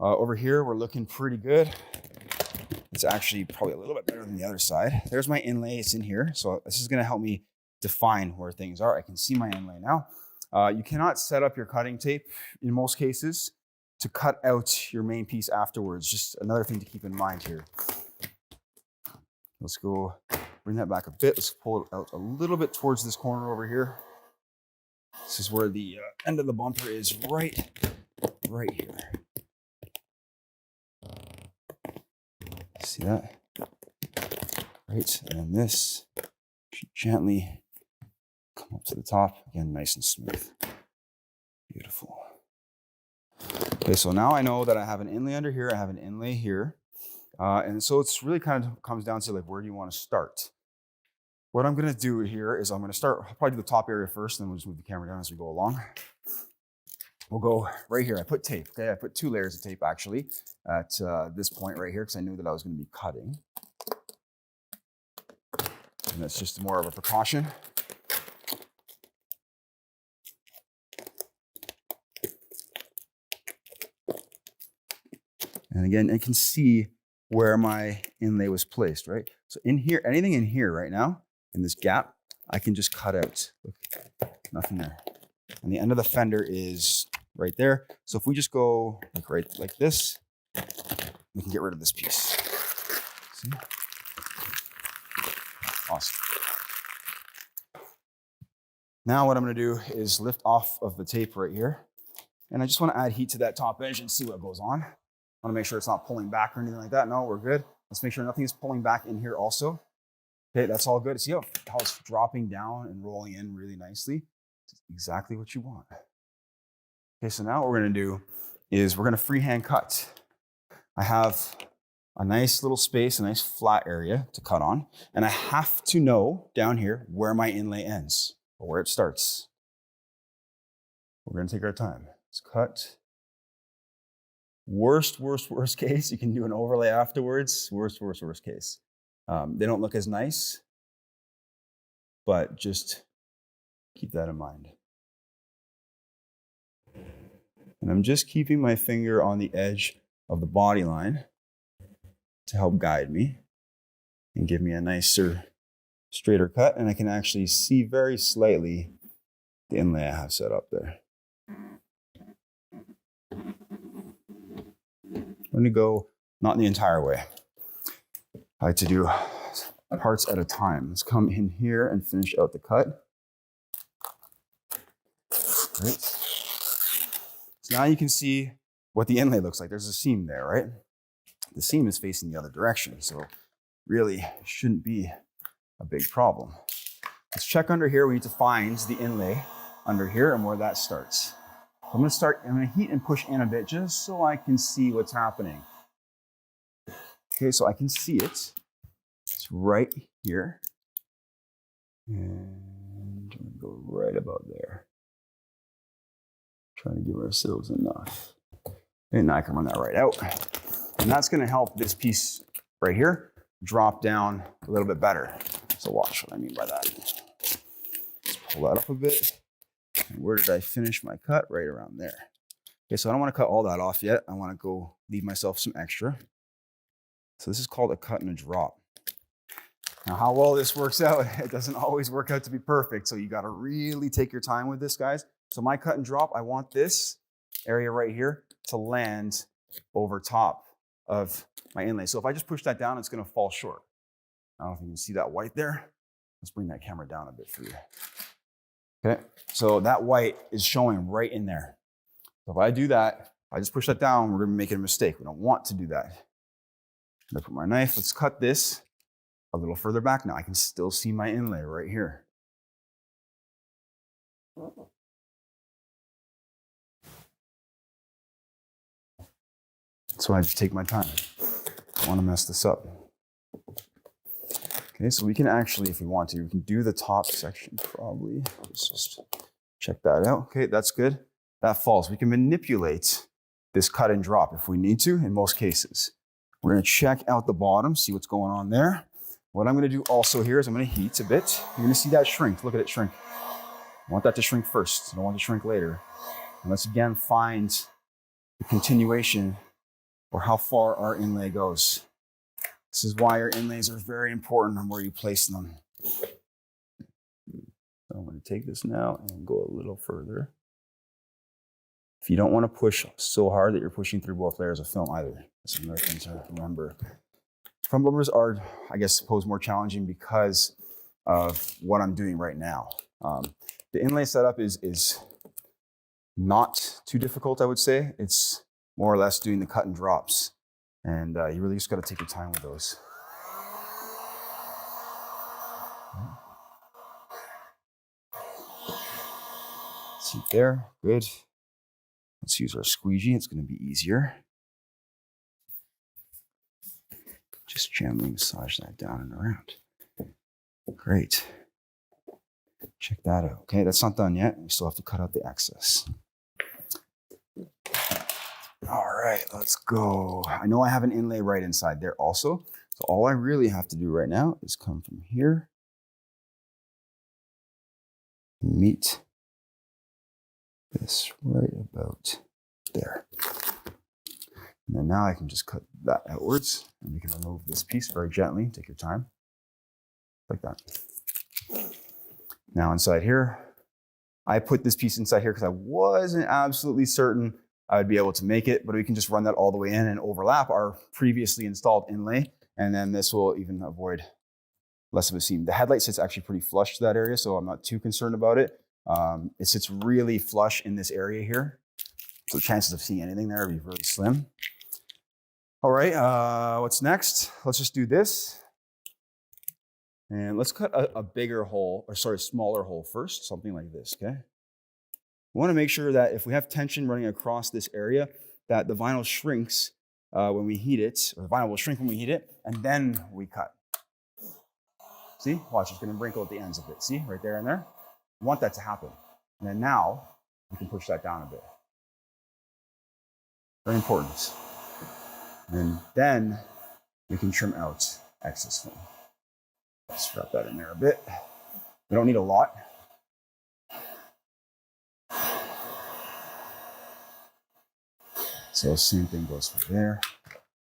Over here, we're looking pretty good. It's actually probably a little bit better than the other side. There's my inlay, it's in here. So this is gonna help me define where things are. I can see my inlay now. You cannot set up your cutting tape in most cases to cut out your main piece afterwards. Just another thing to keep in mind here. Let's go bring that back a bit. Let's pull it out a little bit towards this corner over here. This is where the end of the bumper is right here. See that? Right, and then this should gently come up to the top. Again, nice and smooth. Beautiful. Okay, so now I know that I have an inlay under here, I have an inlay here. And so it's really kind of comes down to like, where do you want to start? What I'm going to do here is I'm going to start, I'll probably do the top area first, and then we'll just move the camera down as we go along. We'll go right here. I put tape, okay? I put 2 layers of tape actually at this point right here because I knew that I was going to be cutting. And that's just more of a precaution. And again, I can see where my inlay was placed, right? So in here, anything in here right now, in this gap, I can just cut out. Look, nothing there. And the end of the fender is right there. So if we just go like this, we can get rid of this piece. See? Awesome. Now what I'm going to do is lift off of the tape right here. And I just want to add heat to that top edge and see what goes on. I want to make sure it's not pulling back or anything like that. No, we're good. Let's make sure nothing is pulling back in here also. Okay, that's all good. See how it's dropping down and rolling in really nicely? It's exactly what you want. Okay, so now what we're going to do is we're going to freehand cut. I have a nice little space, a nice flat area to cut on, and I have to know down here where my inlay ends or where it starts. We're going to take our time. Let's cut. Worst case, you can do an overlay afterwards. Worst case. They don't look as nice, but just keep that in mind. And I'm just keeping my finger on the edge of the body line to help guide me and give me a nicer, straighter cut. And I can actually see very slightly the inlay I have set up there. I'm going to go not the entire way. I like to do parts at a time. Let's come in here and finish out the cut. Great. So now you can see what the inlay looks like. There's a seam there, right? The seam is facing the other direction, so really shouldn't be a big problem. Let's check under here. We need to find the inlay under here and where that starts. I'm going to heat and push in a bit just so I can see what's happening. Okay, so I can see it. It's right here. And I'm going to go right about there. Trying to give ourselves enough. And now I can run that right out. And that's going to help this piece right here drop down a little bit better. So watch what I mean by that. Let's pull that up a bit. And where did I finish my cut? Right around there. Okay, so I don't want to cut all that off yet. I want to go leave myself some extra. So this is called a cut and a drop. Now how well this works out, it doesn't always work out to be perfect. So you got to really take your time with this, guys. So my cut and drop, I want this area right here to land over top of my inlay. So if I just push that down, it's going to fall short. I don't know if you can see that white there. Let's bring that camera down a bit for you. Okay, so that white is showing right in there. So if I do that, if I just push that down, we're going to be making a mistake. We don't want to do that. I'm going to put my knife. Let's cut this a little further back now. I can still see my inlay right here. So I have to take my time. I don't want to mess this up. Okay, so we can actually, if we want to, we can do the top section probably. Let's just check that out. Okay, that's good. That falls. We can manipulate this cut and drop if we need to in most cases. We're going to check out the bottom, see what's going on there. What I'm going to do also here is I'm going to heat a bit. You're going to see that shrink. Look at it shrink. I want that to shrink first. I don't want it to shrink later. And let's again find the continuation or how far our inlay goes. This is why your inlays are very important on where you place them. So I'm going to take this now and go a little further. If you don't want to push so hard that you're pushing through both layers of film either. That's another thing to remember. Front bumpers are, I guess, suppose more challenging because of what I'm doing right now. The inlay setup is not too difficult, I would say. It's more or less doing the cut and drops. And you really just got to take your time with those. See there, good. Let's use our squeegee, it's gonna be easier. Just gently massage that down and around. Great. Check that out. Okay, that's not done yet. We still have to cut out the excess. All right, let's go. I know I have an inlay right inside there also. So all I really have to do right now is come from here, meet this right about there. And then now I can just cut that outwards and we can remove this piece very gently. Take your time, like that. Now inside here, I put this piece inside here because I wasn't absolutely certain I would be able to make it, but we can just run that all the way in and overlap our previously installed inlay. And then this will even avoid less of a seam. The headlight sits actually pretty flush to that area, so I'm not too concerned about it. It sits really flush in this area here. So the chances of seeing anything there would be really slim. All right, what's next? Let's just do this. And let's cut a bigger hole, or sorry, smaller hole first, something like this, okay? We want to make sure that if we have tension running across this area, that the vinyl shrinks when we heat it, or the vinyl will shrink when we heat it, and then we cut. See, watch, it's going to wrinkle at the ends of it. See, right there and there? We want that to happen. And then now, we can push that down a bit. Very important. And then we can trim out excess film. Let's wrap that in there a bit. We don't need a lot. So same thing goes for there.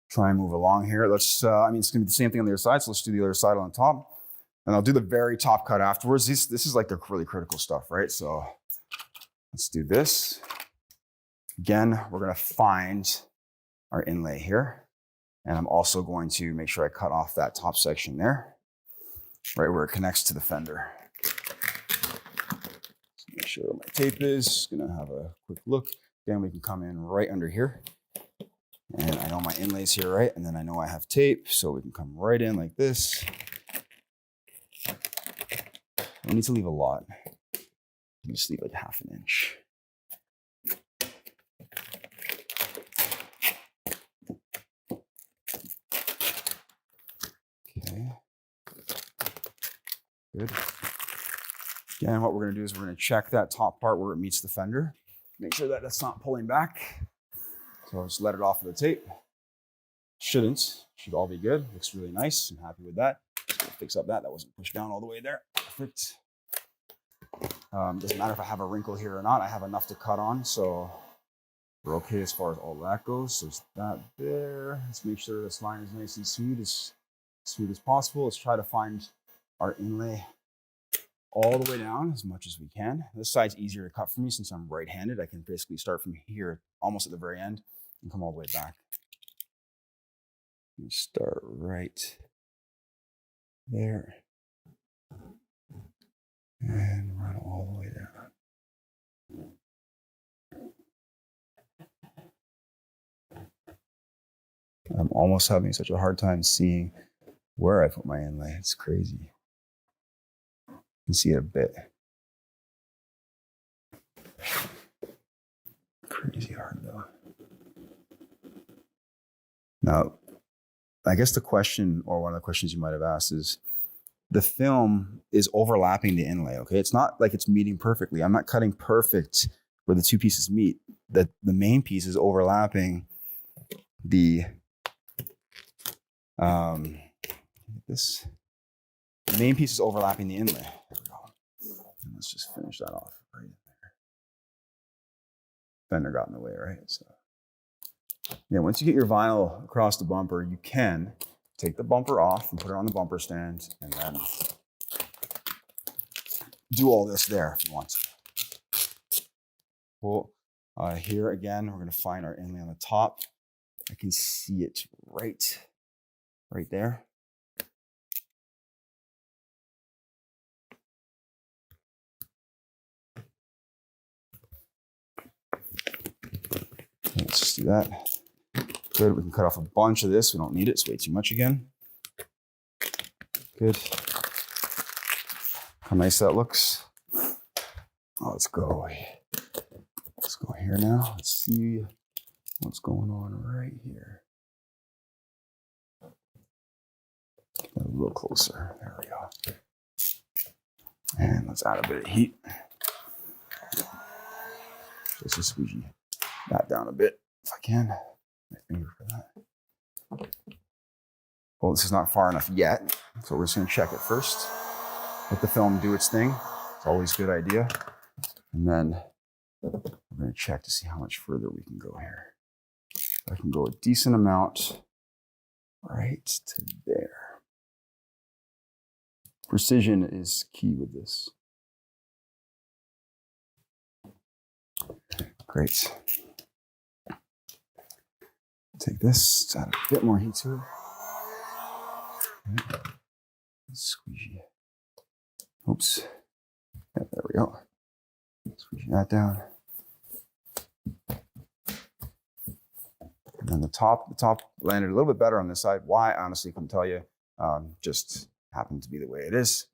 Try and move along here. Let's, I mean, it's gonna be the same thing on the other side, so let's do the other side on top. And I'll do the very top cut afterwards. This is like the really critical stuff, right? So let's do this. Again, we're gonna find our inlay here. And I'm also going to make sure I cut off that top section there, right where it connects to the fender. So make sure where my tape is. Gonna have a quick look. Then we can come in right under here. And I know my inlay's here, right? And then I know I have tape, so we can come right in like this. I need to leave a lot. Just leave like 1/2 inch. Okay. Good. Again, what we're going to do is we're going to check that top part where it meets the fender. Make sure that that's not pulling back. So I'll just let it off of the tape. Shouldn't. Should all be good. Looks really nice. I'm happy with that. Just gonna fix up that. That wasn't pushed down all the way there. Perfect. Doesn't matter if I have a wrinkle here or not. I have enough to cut on, so we're okay as far as all that goes. So there's that there. Let's make sure this line is nice and smooth as possible. Let's try to find our inlay all the way down as much as we can. This side's easier to cut for me since I'm right-handed. I can basically start from here, almost at the very end, and come all the way back. And start right there. And run all the way down. I'm almost having such a hard time seeing where I put my inlay. It's crazy. You can see it a bit. Crazy hard though. Now, I guess the question, or one of the questions you might have asked is, the film is overlapping the inlay, okay? It's not like it's meeting perfectly. I'm not cutting perfect where the two pieces meet. The main piece is overlapping the, this. The main piece is overlapping the inlay. There we go. And let's just finish that off right in there. Fender got in the way, right? So, yeah, once you get your vinyl across the bumper, you can take the bumper off and put it on the bumper stand and then do all this there if you want to. Cool. Here again, we're going to find our inlay on the top. I can see it right there. Let's just do that. Good, we can cut off a bunch of this. We don't need it, it's way too much again. Good. How nice that looks. Oh, let's go. Let's go here now. Let's see what's going on right here. Get a little closer. There we go. And let's add a bit of heat. Just squeegee that down a bit if I can. My finger for that. Well, this is not far enough yet, so we're just going to check it first. Let the film do its thing. It's always a good idea. And then we're going to check to see how much further we can go here. I can go a decent amount right to there. Precision is key with this. Great. Take this, let's add a bit more heat to it. Okay. Squeegee. Oops. Yeah, there we go. Squeegee that down. And then the top landed a little bit better on this side. Why? I honestly couldn't tell you. Just happened to be the way it is.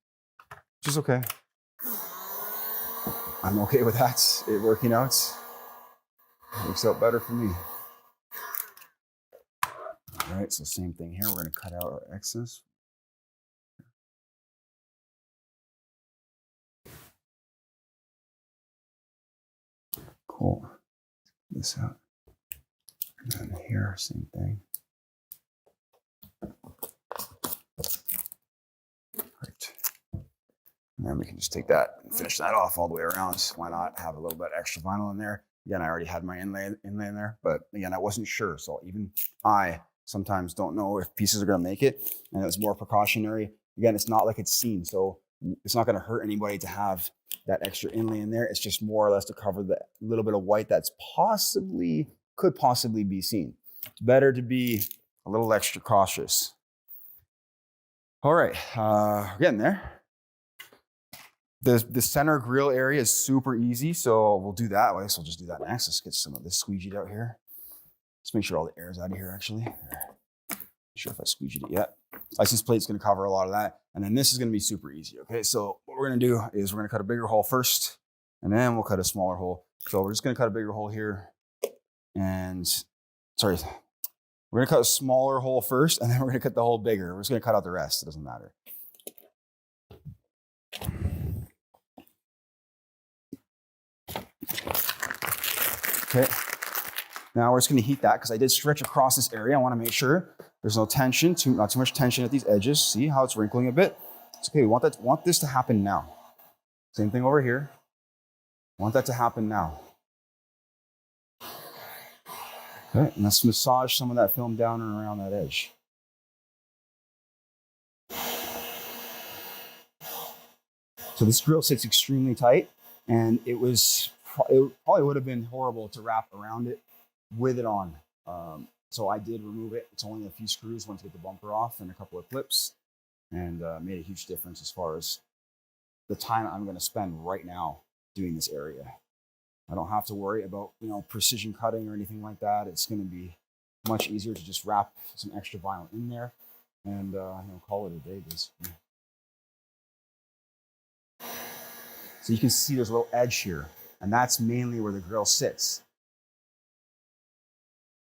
Which is okay. I'm okay with that. It working out. It works out better for me. All right, so same thing here. We're going to cut out our excess. Cool. This out. And then here, same thing. Right. And then we can just take that and finish that off all the way around. Why not have a little bit extra vinyl in there? Again, I already had my inlay in there, but again, I wasn't sure. So even I sometimes don't know if pieces are going to make it, and it was more precautionary. Again, it's not like it's seen, so it's not going to hurt anybody to have that extra inlay in there. It's just more or less to cover the little bit of white that's could possibly be seen. It's better to be a little extra cautious. All right, we're getting there. The center grill area is super easy, so we'll do that. I guess we'll just do that next. Let's get some of this squeegeed out here. Let's make sure all the air is out of here, actually. Not sure if I squeegeed it yet. License plate's gonna cover a lot of that. And then this is gonna be super easy, okay? So what we're gonna do is we're gonna cut a bigger hole first, and then we'll cut a smaller hole. So we're just gonna cut a bigger hole here. And, sorry, we're gonna cut a smaller hole first, and then we're gonna cut the hole bigger. We're just gonna cut out the rest, it doesn't matter. Okay, now we're just going to heat that because I did stretch across this area. I want to make sure there's no tension, not too much tension at these edges. See how it's wrinkling a bit? It's okay. We want this to happen now. Same thing over here. Want that to happen now. Okay, and let's massage some of that film down and around that edge. So this grill sits extremely tight, and it probably would have been horrible to wrap around it with it on. So I did remove it. It's only a few screws, one to get the bumper off and a couple of clips, and made a huge difference as far as the time I'm going to spend right now doing this area. I don't have to worry about, precision cutting or anything like that. It's going to be much easier to just wrap some extra vinyl in there and call it a day, basically. So you can see there's a little edge here, and that's mainly where the grill sits.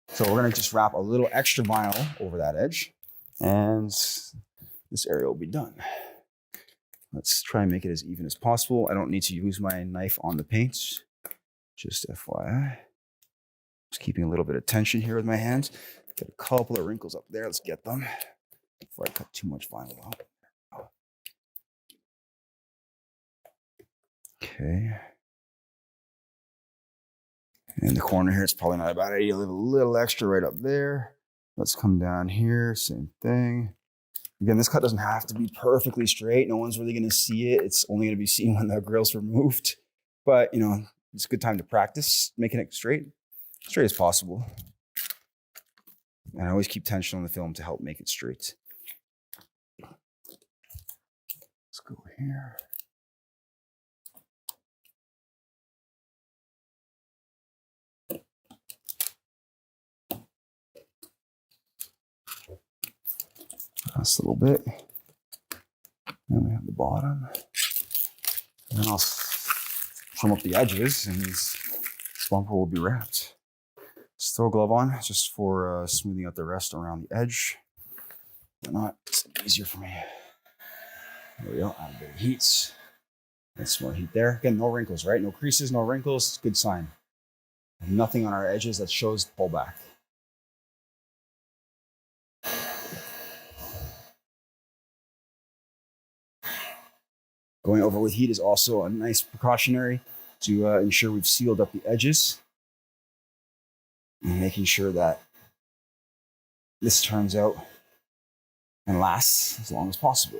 So we're gonna just wrap a little extra vinyl over that edge, and this area will be done. Let's try and make it as even as possible. I don't need to use my knife on the paints, just FYI. Just keeping a little bit of tension here with my hands. Got a couple of wrinkles up there, let's get them before I cut too much vinyl out. Okay. In the corner here, it's probably not a bad idea to leave a little extra right up there. Let's come down here, same thing. Again, this cut doesn't have to be perfectly straight. No one's really gonna see it. It's only gonna be seen when the grill's removed. But, it's a good time to practice making it straight as possible. And I always keep tension on the film to help make it straight. Let's go here. Last little bit. Then we have the bottom. And then I'll trim up the edges and this bumper will be wrapped. Just throw a glove on just for smoothing out the rest around the edge. Why not? It's easier for me. There we go. Add a bit of heat. Get some more heat there. Again, no wrinkles, right? No creases, no wrinkles. Good sign. Nothing on our edges that shows pullback. Going over with heat is also a nice precautionary to ensure we've sealed up the edges. And making sure that this turns out and lasts as long as possible.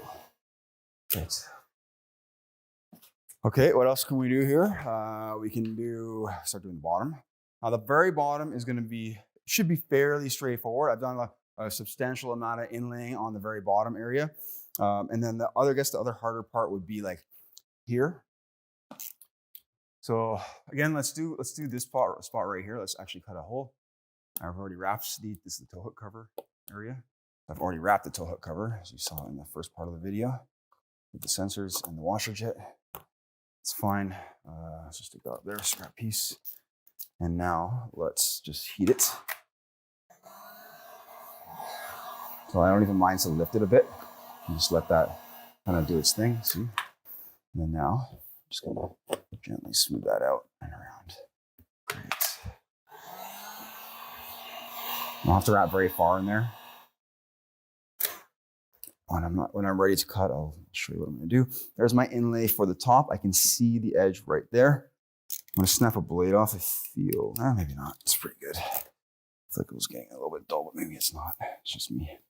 Great. Okay, what else can we do here? We can start doing the bottom. Now the very bottom is going to be, should be fairly straightforward. I've done a substantial amount of inlaying on the very bottom area. And then the other harder part would be like here. So again, let's do this spot right here. Let's actually cut a hole. I've already wrapped this is the tow hook cover area. I've already wrapped the tow hook cover, as you saw in the first part of the video, with the sensors and the washer jet. It's fine. Let's just take that up there, scrap piece. And now let's just heat it. So I don't even mind to lift it a bit. And just let that kind of do its thing, see? And then now, I'm just gonna gently smooth that out and around. Great. I don't have to wrap very far in there. When I'm ready to cut, I'll show you what I'm gonna do. There's my inlay for the top. I can see the edge right there. I'm gonna snap a blade off. I feel, maybe not, it's pretty good. I feel like it was getting a little bit dull, but maybe it's not, it's just me.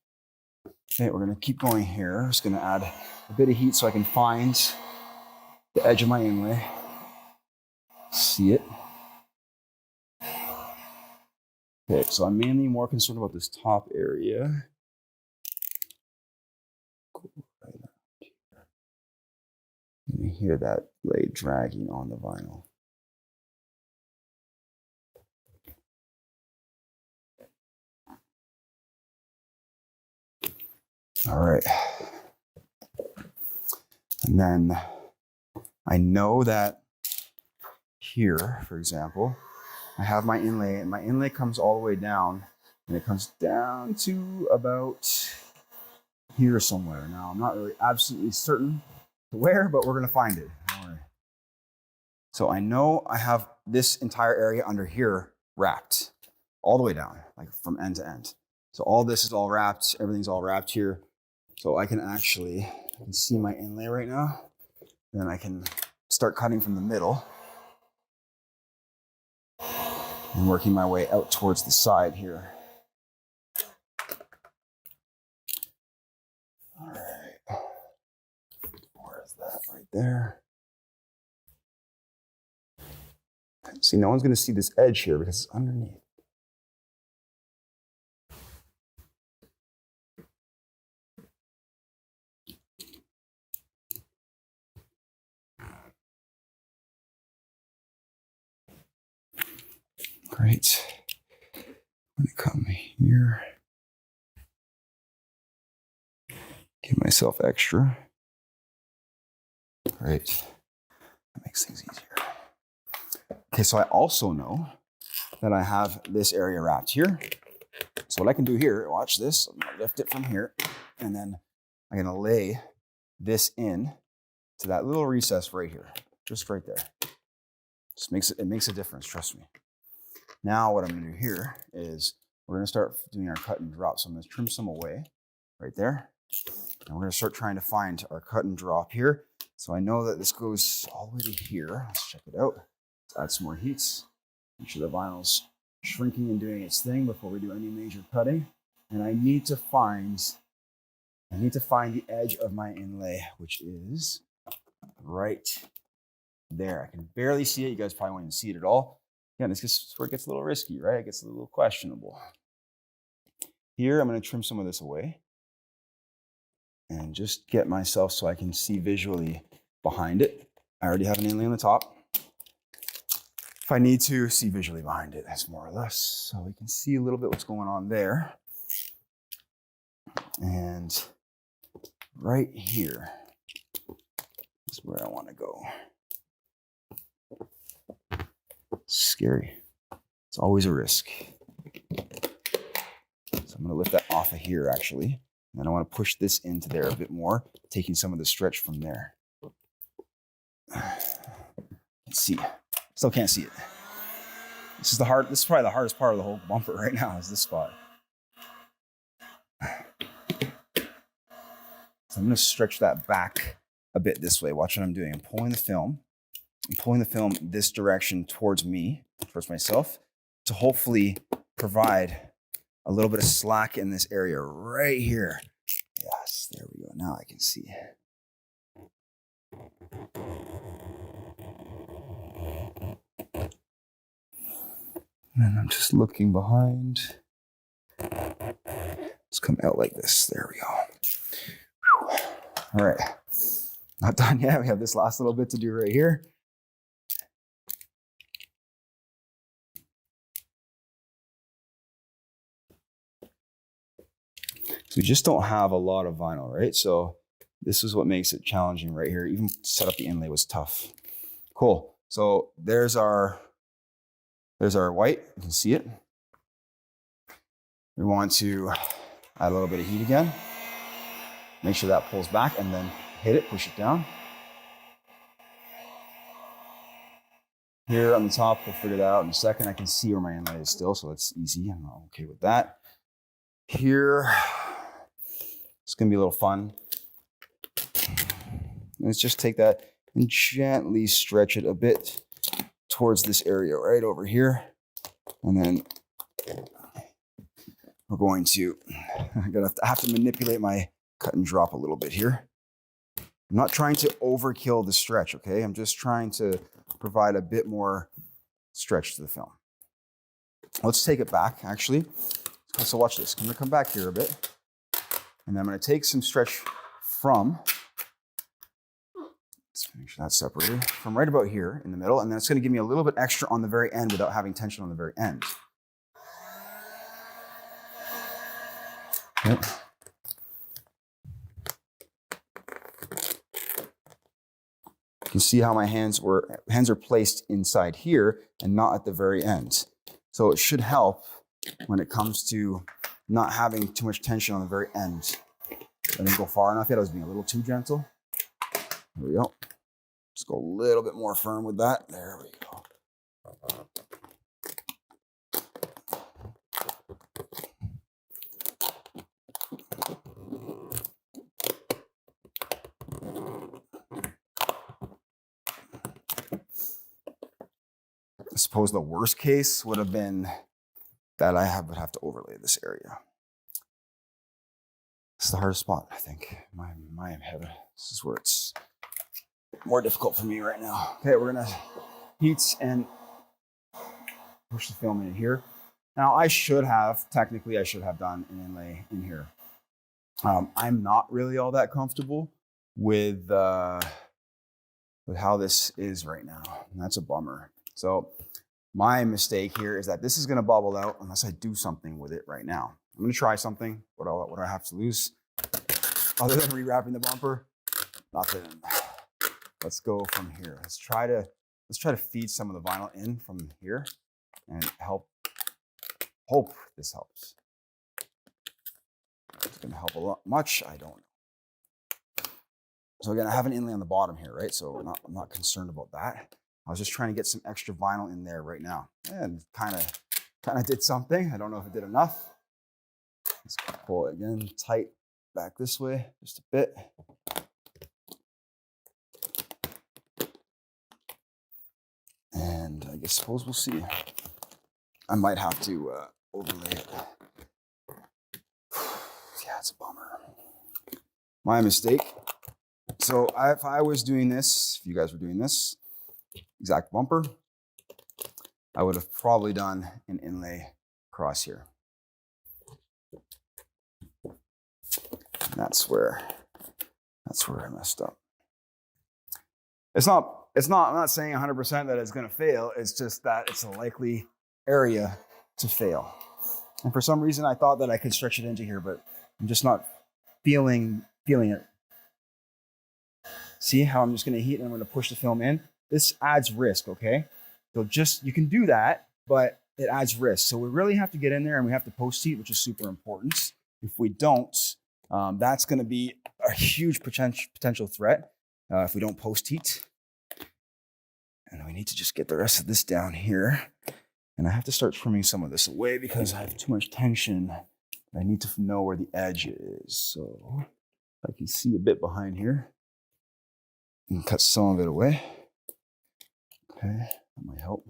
Okay, we're gonna keep going here. I'm just gonna add a bit of heat so I can find the edge of my inlay. See it. Okay, so I'm mainly more concerned about this top area. You can hear that blade dragging on the vinyl. All right. And then I know that here, for example, I have my inlay, and my inlay comes all the way down, and it comes down to about here somewhere. Now, I'm not really absolutely certain where, but we're gonna find it. Don't worry. So I know I have this entire area under here wrapped all the way down, like from end to end. So all this is all wrapped, everything's all wrapped here. So I can see my inlay right now. Then I can start cutting from the middle and working my way out towards the side here. All right. Where's that? Right there. See, no one's going to see this edge here because it's underneath. Great. I'm going to come here. Give myself extra. Great. That makes things easier. Okay, so I also know that I have this area wrapped here. So what I can do here, watch this. I'm going to lift it from here, and then I'm going to lay this in to that little recess right here, just right there. It makes a difference, trust me. Now what I'm going to do here is we're going to start doing our cut and drop. So I'm going to trim some away right there. And we're going to start trying to find our cut and drop here. So I know that this goes all the way to here. Let's check it out. Let's add some more heats. Make sure the vinyl's shrinking and doing its thing before we do any major cutting. And I need to find the edge of my inlay, which is right there. I can barely see it. You guys probably won't even see it at all. Yeah, this is where it gets a little risky, right? It gets a little questionable. Here, I'm going to trim some of this away and just get myself so I can see visually behind it. I already have an inlay on the top. If I need to see visually behind it, that's more or less. So we can see a little bit what's going on there. And right here is where I want to go. It's scary. It's always a risk. So I'm going to lift that off of here, actually. And then I want to push this into there a bit more, taking some of the stretch from there. Let's see. Still can't see it. This is probably the hardest part of the whole bumper right now, is this spot. So I'm going to stretch that back a bit this way. Watch what I'm doing. I'm pulling the film. I'm pulling the film this direction towards me, towards myself, to hopefully provide a little bit of slack in this area right here. Yes, there we go. Now I can see. And I'm just looking behind. Let's come out like this. There we go. Whew. All right. Not done yet. We have this last little bit to do right here. So we just don't have a lot of vinyl, right? So this is what makes it challenging right here. Even set up the inlay was tough. Cool. So there's our white. You can see it. We want to add a little bit of heat again. Make sure that pulls back and then hit it, push it down. Here on the top, we'll figure that out in a second. I can see where my inlay is still, so that's easy. I'm okay with that. Here, it's gonna be a little fun. Let's just take that and gently stretch it a bit towards this area right over here. And then we're going to, I'm gonna have to manipulate my cut and drop a little bit here. I'm not trying to overkill the stretch, okay? I'm just trying to provide a bit more stretch to the film. Let's take it back, actually. So watch this. I'm gonna come back here a bit. And then I'm gonna take some stretch from, let's make sure that's separated, from right about here in the middle. And then it's gonna give me a little bit extra on the very end without having tension on the very end. Okay. You can see how my hands are placed inside here and not at the very end. So it should help when it comes to not having too much tension on the very end. I didn't go far enough yet. I was being a little too gentle. There we go. Just go a little bit more firm with that. There we go. I suppose the worst case would have been that would have to overlay this area. This is the hardest spot, I think. My head. This is where it's more difficult for me right now. Okay, we're gonna heat and push the film in here. Now technically I should have done an inlay in here. I'm not really all that comfortable with how this is right now. And that's a bummer. So my mistake here is that this is gonna bubble out unless I do something with it right now. I'm gonna try something. What do I have to lose? Other than rewrapping the bumper, nothing. Let's go from here. Let's try to feed some of the vinyl in from here and hope this helps. It's gonna help a lot much, I don't know. So again, I have an inlay on the bottom here, right? So I'm not concerned about that. I was just trying to get some extra vinyl in there right now. And kind of did something. I don't know if it did enough. Let's pull it again tight back this way, just a bit. And I suppose we'll see. I might have to overlay it. Yeah, it's a bummer. My mistake. So if I was doing this, if you guys were doing this, exact bumper, I would have probably done an inlay across here. And that's where I messed up. I'm not saying 100% that it's going to fail. It's just that it's a likely area to fail. And for some reason, I thought that I could stretch it into here, but I'm just not feeling it See how I'm just gonna heat and I'm gonna push the film in? This adds risk, okay? So you can do that, but it adds risk. So we really have to get in there and we have to post heat, which is super important. If we don't, that's gonna be a huge potential threat if we don't post heat. And we need to just get the rest of this down here. And I have to start trimming some of this away because I have too much tension. I need to know where the edge is. So I can see a bit behind here and cut some of it away. Okay, that might help.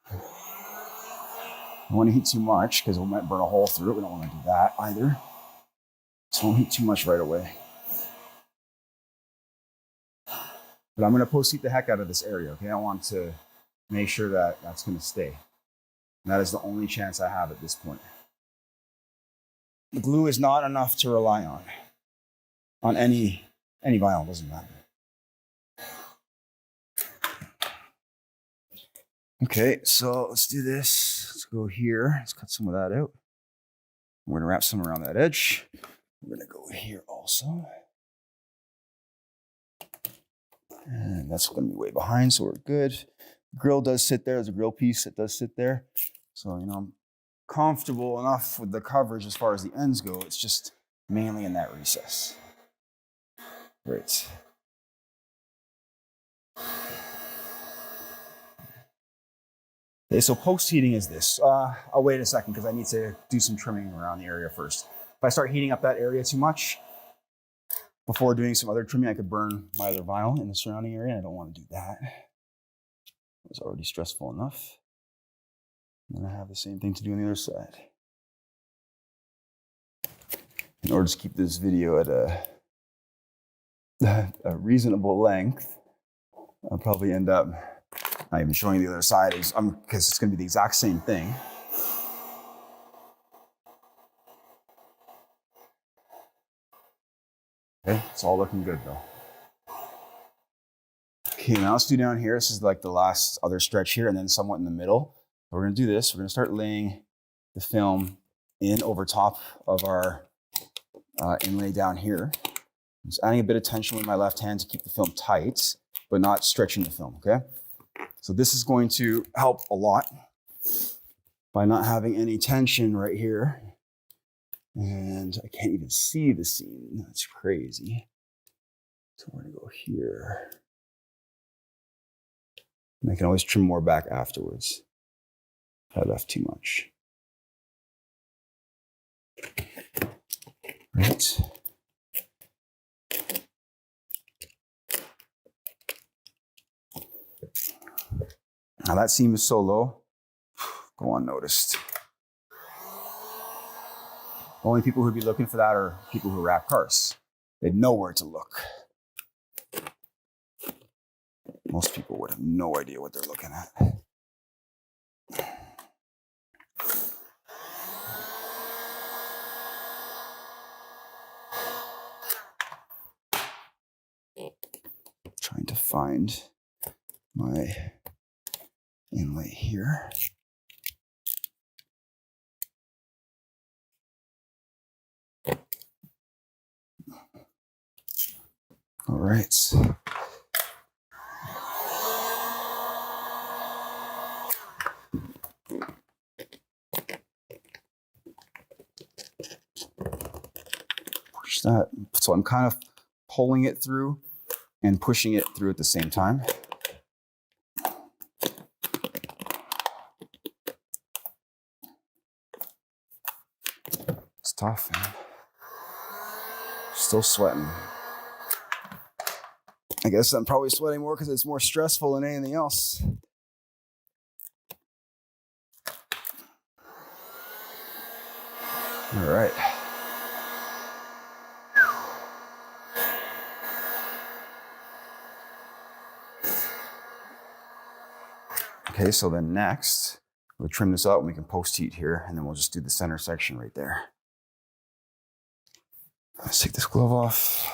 I don't want to heat too much because we might burn a hole through it. We don't want to do that either. So don't heat too much right away. But I'm going to post heat the heck out of this area, okay? I want to make sure that that's going to stay. And that is the only chance I have at this point. The glue is not enough to rely on. On any vinyl, doesn't matter. Okay, so let's do this. Let's go here. Let's cut some of that out. We're gonna wrap some around that edge. We're gonna go here also. And that's gonna be way behind, so we're good. The grill does sit there. There's a grill piece that does sit there. So, I'm comfortable enough with the coverage as far as the ends go. It's just mainly in that recess. Great. Okay, so post heating is this. I'll wait a second because I need to do some trimming around the area first. If I start heating up that area too much, before doing some other trimming, I could burn my other vinyl in the surrounding area, and I don't want to do that. It's already stressful enough. And then I have the same thing to do on the other side. In order to keep this video at a reasonable length, I'll probably end up not even showing the other side because it's going to be the exact same thing. Okay, it's all looking good though. Okay, now let's do down here. This is like the last other stretch here and then somewhat in the middle. We're going to do this. We're going to start laying the film in over top of our inlay down here. I'm just adding a bit of tension with my left hand to keep the film tight, but not stretching the film, okay? So this is going to help a lot by not having any tension right here. And I can't even see the seam. That's crazy. So we're gonna go here. And I can always trim more back afterwards if I left too much. Right. Now that seam is so low, go unnoticed. Only people who'd be looking for that are people who wrap cars. They'd know where to look. Most people would have no idea what they're looking at. Trying to find my inlay here. All right. Push that. So I'm kind of pulling it through and pushing it through at the same time. It's tough, man. Still sweating. I guess I'm probably sweating more because it's more stressful than anything else. All right. Okay, so then next, we'll trim this out and we can post heat here, and then we'll just do the center section right there. Let's take this glove off.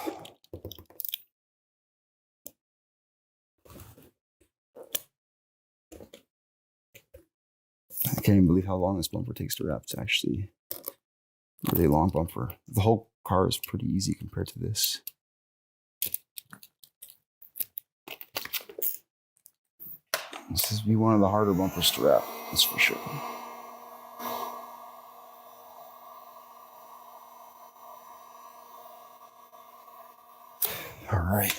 can't even believe how long this bumper takes to wrap. It's actually a really long bumper. The whole car is pretty easy compared to this. This is be one of the harder bumpers to wrap, that's for sure. All right.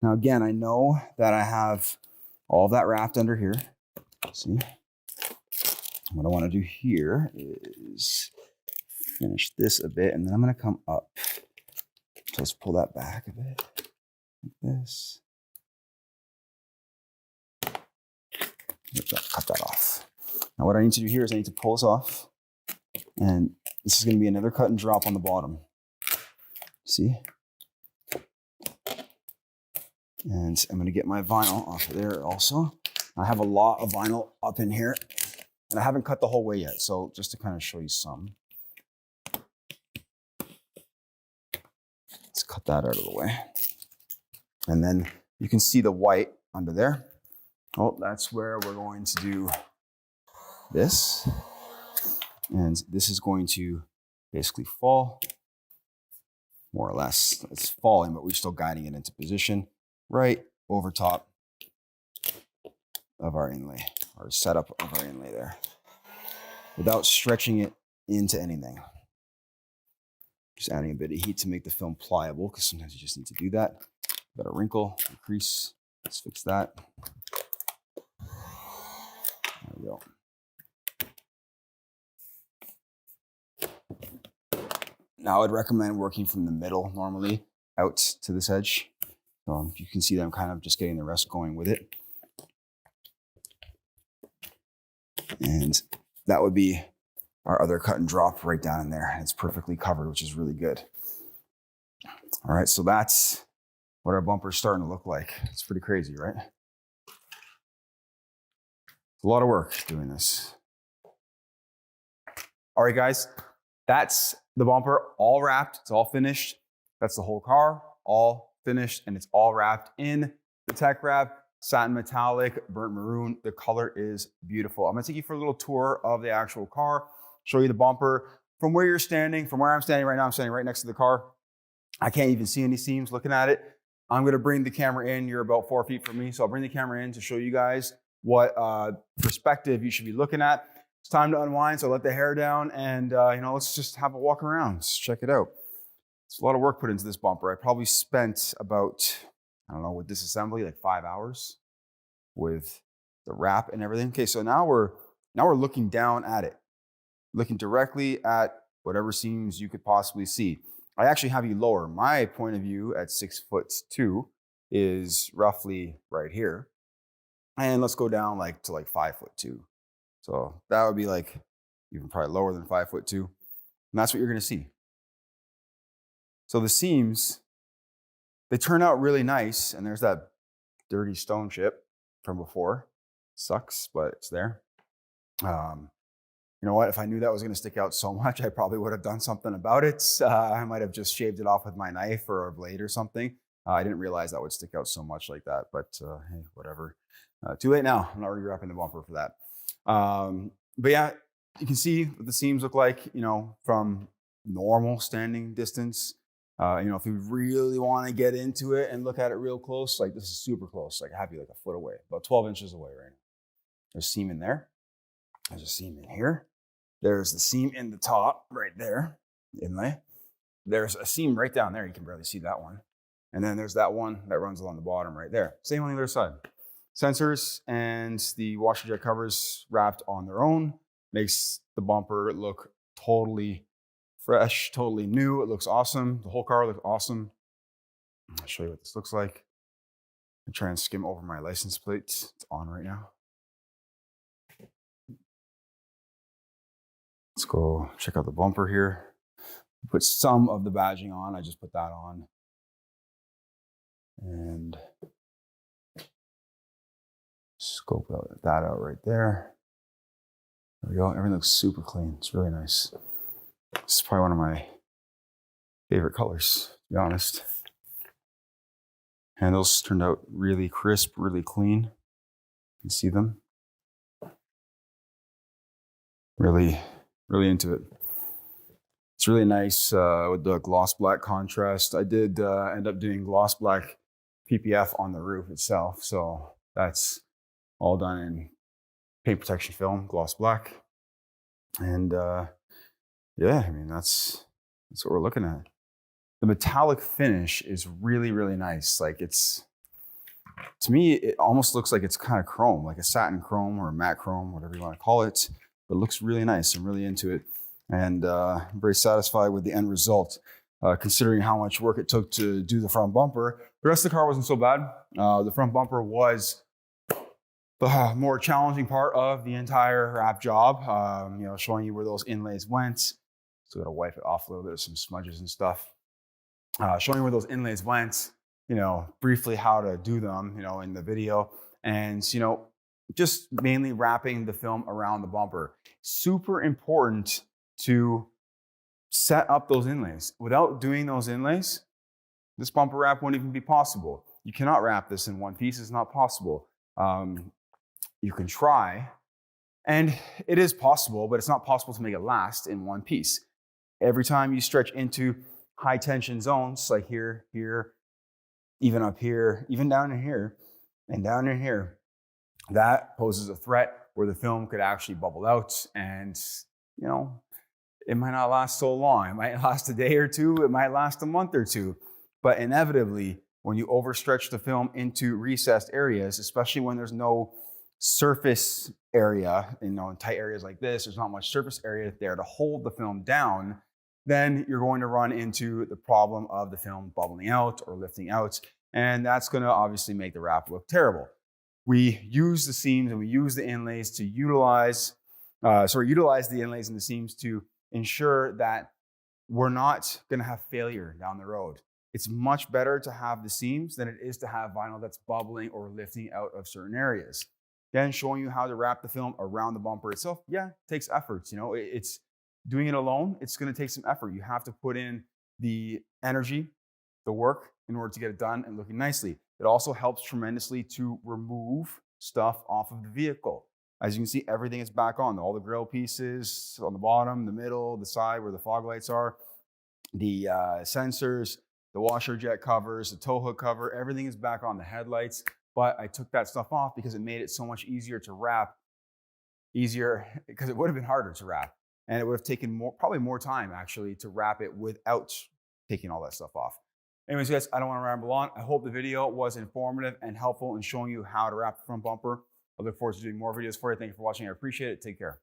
Now again, I know that I have all of that wrapped under here. See? What I want to do here is finish this a bit, and then I'm going to come up. So let's pull that back a bit, like this. Cut that off. Now what I need to do here is I need to pull this off, and this is going to be another cut and drop on the bottom. See? And I'm going to get my vinyl off of there also. I have a lot of vinyl up in here, and I haven't cut the whole way yet. So just to kind of show you some. Let's cut that out of the way. And then you can see the white under there. Oh, that's where we're going to do this. And this is going to basically fall, more or less. It's falling, but we're still guiding it into position right over top of our inlay, or setup of our inlay there, without stretching it into anything. Just adding a bit of heat to make the film pliable, because sometimes you just need to do that. Got a wrinkle, a crease. Let's fix that. There we go. Now I'd recommend working from the middle normally out to this edge. You can see that I'm kind of just getting the rest going with it. And that would be our other cut and drop right down in there. It's perfectly covered, which is really good. All right, so that's what our bumper's starting to look like. It's pretty crazy, right? It's a lot of work doing this. All right, guys, that's the bumper all wrapped. It's all finished. That's the whole car, all finished, and it's all wrapped in the TeckWrap Satin Metallic Burnt Maroon. The color is beautiful. I'm gonna take you for a little tour of the actual car, show you the bumper. From where you're standing, from where I'm standing right now, I'm standing right next to the car. I can't even see any seams looking at it. I'm gonna bring the camera in. You're about 4 feet from me, so I'll bring the camera in to show you guys what perspective you should be looking at. It's time to unwind, so let the hair down, and let's just have a walk around. Let's check it out. It's a lot of work put into this bumper. I probably spent about, I don't know, with disassembly, like 5 hours with the wrap and everything. Okay, so now we're looking down at it, looking directly at whatever seams you could possibly see. I actually have you lower. My point of view at 6'2" is roughly right here. And let's go down to 5'2". So that would be like even probably lower than 5'2". And that's what you're gonna see. So the seams, they turn out really nice. And there's that dirty stone chip from before. Sucks, but it's there. You know what? If I knew that was going to stick out so much, I probably would have done something about it. I might have just shaved it off with my knife or a blade or something. I didn't realize that would stick out so much like that, but hey, whatever. Too late now. I'm not rewrapping the bumper for that. But yeah, you can see what the seams look like, from normal standing distance. If you really want to get into it and look at it real close, like this is super close. Like I have you like a foot away, about 12 inches away right now. There's a seam in there. There's a seam in here. There's the seam in the top right there, inlay. There's a seam right down there. You can barely see that one. And then there's that one that runs along the bottom right there. Same on the other side. Sensors and the washer jet covers wrapped on their own makes the bumper look totally fresh, totally new. It looks awesome. The whole car looks awesome. I'll show you what this looks like. I'm trying to skim over my license plate. It's on right now. Let's go check out the bumper here. Put some of the badging on. I just put that on. And scope that out right there. There we go. Everything looks super clean. It's really nice. This is probably one of my favorite colors, to be honest. Handles turned out really crisp, really clean. You can see them. Really, really into it. It's really nice with the gloss black contrast. I did end up doing gloss black PPF on the roof itself. So that's all done in paint protection film, gloss black. And yeah, I mean, that's what we're looking at. The metallic finish is really, really nice. Like to me, it almost looks like it's kind of chrome, like a satin chrome or a matte chrome, whatever you want to call it. But it looks really nice. I'm really into it. And I'm very satisfied with the end result, considering how much work it took to do the front bumper. The rest of the car wasn't so bad. The front bumper was the more challenging part of the entire wrap job, showing you where those inlays went. So gotta wipe it off a little bit of some smudges and stuff. Showing where those inlays went, briefly how to do them, in the video. And, just mainly wrapping the film around the bumper. Super important to set up those inlays. Without doing those inlays, this bumper wrap wouldn't even be possible. You cannot wrap this in one piece. It's not possible. You can try, and it is possible, but it's not possible to make it last in one piece. Every time you stretch into high tension zones, like here, even up here, even down in here, and down in here, that poses a threat where the film could actually bubble out, and it might not last so long. It might last a day or two. It might last a month or two. But inevitably, when you overstretch the film into recessed areas, especially when there's no surface area, in tight areas like this, there's not much surface area there to hold the film down, then you're going to run into the problem of the film bubbling out or lifting out. And that's going to obviously make the wrap look terrible. We use the seams and we use the inlays to utilize the inlays and the seams to ensure that we're not going to have failure down the road. It's much better to have the seams than it is to have vinyl that's bubbling or lifting out of certain areas. Again, showing you how to wrap the film around the bumper itself, yeah, it takes efforts. It's doing it alone, it's going to take some effort. You have to put in the energy, the work in order to get it done and looking nicely. It also helps tremendously to remove stuff off of the vehicle. As you can see, everything is back on. All the grill pieces on the bottom, the middle, the side where the fog lights are, the sensors, the washer jet covers, the tow hook cover, everything is back on, the headlights. But I took that stuff off because it made it so much easier to wrap. Easier because it would have been harder to wrap. And it would have taken probably more time actually to wrap it without taking all that stuff off. Anyways, guys, I don't want to ramble on. I hope the video was informative and helpful in showing you how to wrap the front bumper. I look forward to doing more videos for you. Thank you for watching. I appreciate it. Take care.